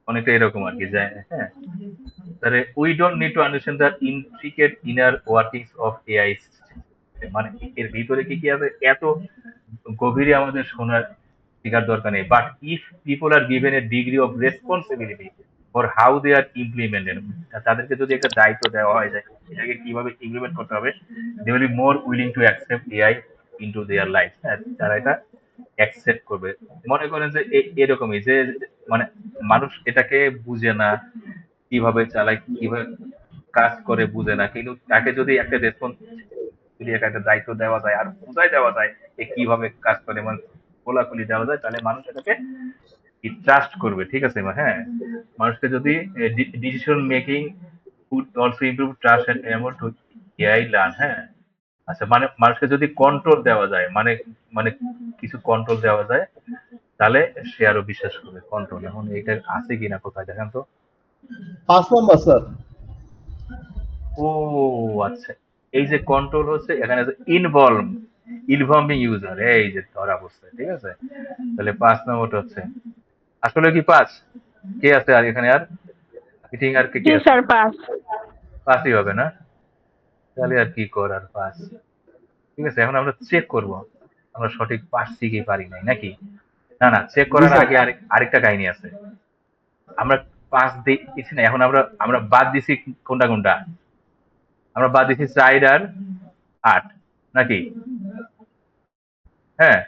অনেকটা এরকম আর কি, যে হ্যাঁ, তাহলে we don't need to understand the intricate inner workings of AI, মানে এর ভিতরে কি কি আছে এত গভীরে আমাদের শোনার শেখার দরকার নেই। But if people are given a degree of responsibility for how they are implemented, তাদেরকে যদি একটা দায়িত্ব দেওয়া হয় যে এটাকে কিভাবে ইমপ্লিমেন্ট করতে হবে, they will be more willing to accept AI into their life, হ্যাঁ, তারা এটা অ্যাকসেপ্ট করবে। মনে করেন যে এরকমই যে মানে মানুষ এটাকে বুঝে না, কিভাবে চালায়, কিভাবে কাজ করে বুঝে না, কিন্তু তাকে যদি একটা রেসপন্সিবিলিটি, একটা দায়িত্ব দেওয়া যায় আর বুঝাই দেওয়া যায় এ কিভাবে কাজ করে, মানে খোলাখুলি দেওয়া যায়, তাহলে মানুষ এটাকে ট্রাস্ট করবে, ঠিক আছে? হ্যাঁ, মানুষকে যদি decision making would also improve trust and এমন টু এআই লার্ন, হ্যাঁ। আচ্ছা, মানে মানুষকে যদি কন্ট্রোল দেওয়া যায়, মানে মানে কিছু কন্ট্রোল দেওয়া যায়, তাহলে সে আরো বিশ্বাস করবে কন্ট্রোল। এখন এটা আছে কিনা কোথায় দেখেন তো। 5 নম্বর, স্যার। ও আচ্ছা, এই যে কন্ট্রোল হচ্ছে এখানে ইনভলভিং ইউজার, এই যে ধরা পড়ছে, ঠিক আছে? তাহলে 5 নম্বরটা হচ্ছে, আসলে কি 5? কে আছে আর এখানে, আর মিটিং আর কে কে জি আছে? Sir, pass. 5ই হবে না? তাহলে আর কি করার, 5। ঠিক আছে, এখন আমরা চেক করব আমরা সঠিক পারছি কি পারি নাই নাকি। না না, চেক জি করার স্যার। আগে আরেকটা কাহিনী আছে। আমরা 5 দিচ্ছি না, এখন আমরা আমরা বাদ দিছি কোনটা কোনটা, আমরা বাদ দিছি 4 আর 8 নাকি? হ্যাঁ,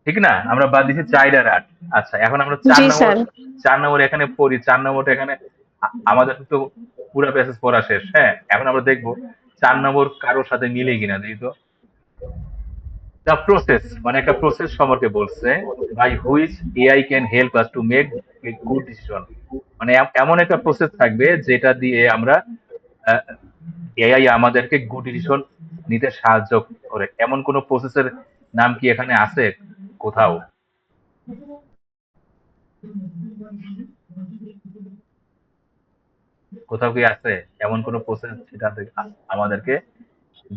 ঠিক না? আমরা বাদ দিছি 4 আর 8। আচ্ছা, এখন আমরা চার জি নম্বর স্যার। 4 নম্বর এখানে পড়ি, 4 নম্বরটা এখানে আমাদের তো পুরো প্যাসেজ পড়া শেষ, হ্যাঁ, এখন আমরা দেখবো 4 নম্বর কারোর সাথে মিলে কিনা, দেখি তো। দ্য প্রসেস, মানে একটা প্রসেস সম্পর্কে বলছে, by which AI can help us to make a good decision, মানে এমন একটা প্রসেস থাকবে যেটা দিয়ে আমরা এআই আমাদেরকে গুড ডিসিশন নিতে সাহায্য করে, এমন কোন প্রসেসের নাম কি এখানে আছে কোথাও? কোথাও কি আছে এমন কোন প্রসেস যেটা আমাদেরকে,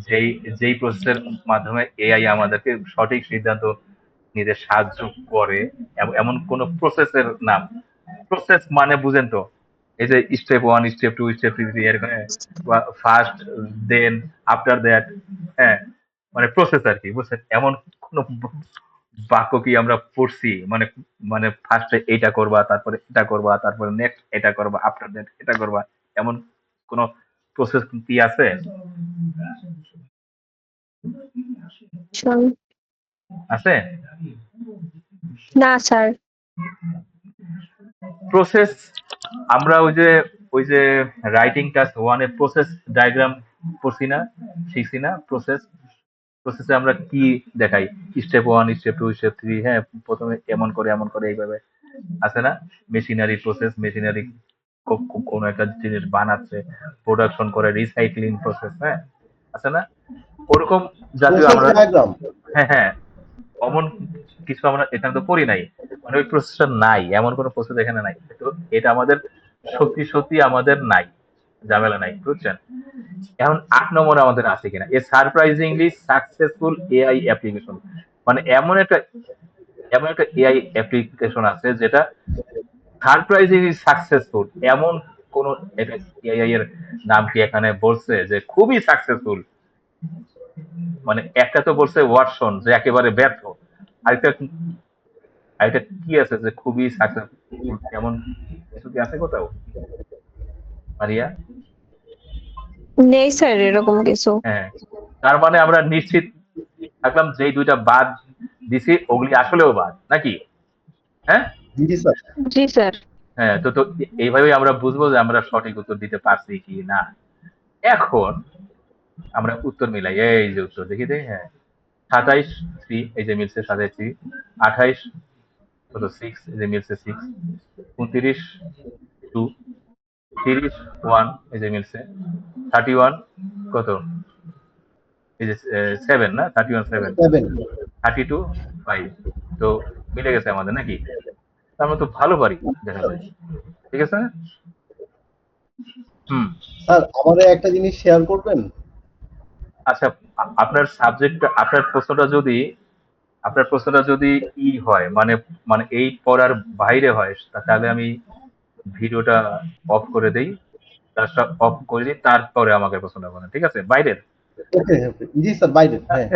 যেই যেই প্রসেসের মাধ্যমে এআই আমাদেরকে সঠিক সিদ্ধান্ত নিতে সাহায্য করে, এমন কোন প্রসেসের নাম? প্রসেস মানে বুঝেন তো, এই যে স্টেপ 1, স্টেপ 2, স্টেপ 3 এর ফার্স্ট, দেন, আফটার দ্যাট, হ্যাঁ, মানে প্রসেস আর কি, বুঝছেন? এমন কোন বাক্য কি আমরা পড়ছি, মানে মানে ফার্স্টে এইটা করবা, তারপরে এটা করবা, তারপরে নেক্সট এটা করবা, আফটার দ্যাট এটা করবা, এমন কোন প্রসেস কি আছে? স্যার। আছে? না স্যার। প্রসেস, আমরা ওই যে writing task 1 a process diagram পড়ছি না, শিখছি না? প্রসেসে আমরা কি দেখাই? স্টেপ 1, স্টেপ 2, স্টেপ 3, হ্যাঁ, প্রথমে এমন করে এইভাবে, আছে না? মেশিনারি প্রসেস, মেশিনারি কোন একটা জিনিস বানাচ্ছে, প্রোডাকশন করে, রিসাইক্লিং প্রসেস, হ্যাঁ, আছে না? ওরকম জাতীয় প্রসেস আমরা, ডায়াগ্রাম। হ্যাঁ হ্যাঁ, অমন কিছু আমরা এখানে তো পড়ি নাই, মানে ওই প্রসেসটা নাই, এমন কোনো প্রসেস এখানে নাই, তো এটা আমাদের সত্যি আমাদের নাই, ঝামেলা নাই, বুঝছেন? এখন 8 নম্বর আমাদের আছে কিনা, এ সারপ্রাইজিংলি সাকসেসফুল এআই অ্যাপ্লিকেশন, মানে এমন একটা এআই অ্যাপ্লিকেশন আছে যেটা সারপ্রাইজিংলি সাকসেসফুল, এমন কোন এআই এর নাম কি এখানে বলছে যে খুবই সাকসেসফুল? মানে একটা তো বলছে ওয়াটসন যে একেবারে ব্যর্থ, আরেকটা আরেকটা কি আছে যে খুবই সাকসেসফুল, কেমন কিছু কি আছে কোথাও মারিয়া? নেই স্যার এরকম কিছু। হ্যাঁ, তার মানে আমরা নিশ্চিত থাকলাম যে এই দুইটা বাদ দিছি ওগুলি আসলেও বাদ নাকি? হ্যাঁ, জি স্যার। জি স্যার। হ্যাঁ, তো তো এইভাবেই আমরা বুঝবো যে আমরা সঠিক উত্তর দিতে পারছি কি না। এখন আমরা উত্তর মিলাই, এই যে উত্তর দেখি দেই, হ্যাঁ 27 এই যে মিলছে 27, 28 কত 6 এই যে মিলছে 6, 29 2, 30 1 এই যে মিলছে, 31 কত এই যে 7 না, 31 7, 7। 32 5, তো মিলে গেছে আমাদের নাকি? তো আমরা তো ভালো পারি দেখা যায়, ঠিক আছে। হুম। স্যার আমারে একটা জিনিস শেয়ার করবেন? আচ্ছা, আপনার সাবজেক্ট, আপনার প্রশ্নটা যদি হয় মানে মানে এই পড়ার বাইরে হয়, তাহলে আমি ভিডিওটা অফ করে দেই, ক্লাসটা অফ করে দিই, তারপরে আমাকে প্রশ্নটা করেন, ঠিক আছে? বাইরের ওকে ওকে, জি স্যার, বাইরে, হ্যাঁ।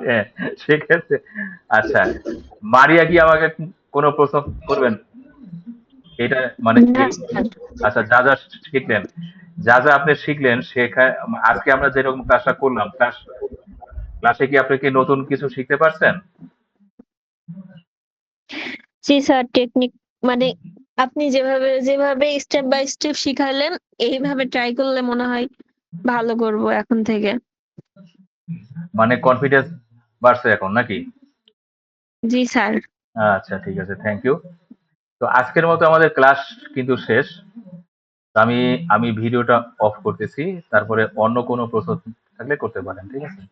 হ্যাঁ, সেক্ষেত্রে আচ্ছা, মারিয়া কি আমাকে কোনো প্রশ্ন করবেন? এটা মানে না এই, স্যার। আচ্ছা যা যা শিখলেন, যা যা আপনি শিখলেন শেখা, আজকে আমরা যেরকম ক্লাসটা করলাম, ক্লাসে কি আপনি কি নতুন কিছু শিখতে পারছেন? জি স্যার, টেকনিক মানে আপনি যেভাবে যেভাবে স্টেপ বাই স্টেপ শিখাইলেন এইভাবে ট্রাই করলে মনে হয় ভালো করব এখন থেকে। মানে কনফিডেন্স বাড়ছে এখন নাকি? জি স্যার। আচ্ছা ঠিক আছে, থ্যাংক ইউ। তো আজকের মতো আমাদের ক্লাস কিন্তু শেষ। তো আমি আমি ভিডিওটা অফ করতেছি, তারপরে অন্য কোনো প্রশ্ন থাকলে করতে পারেন, ঠিক আছে?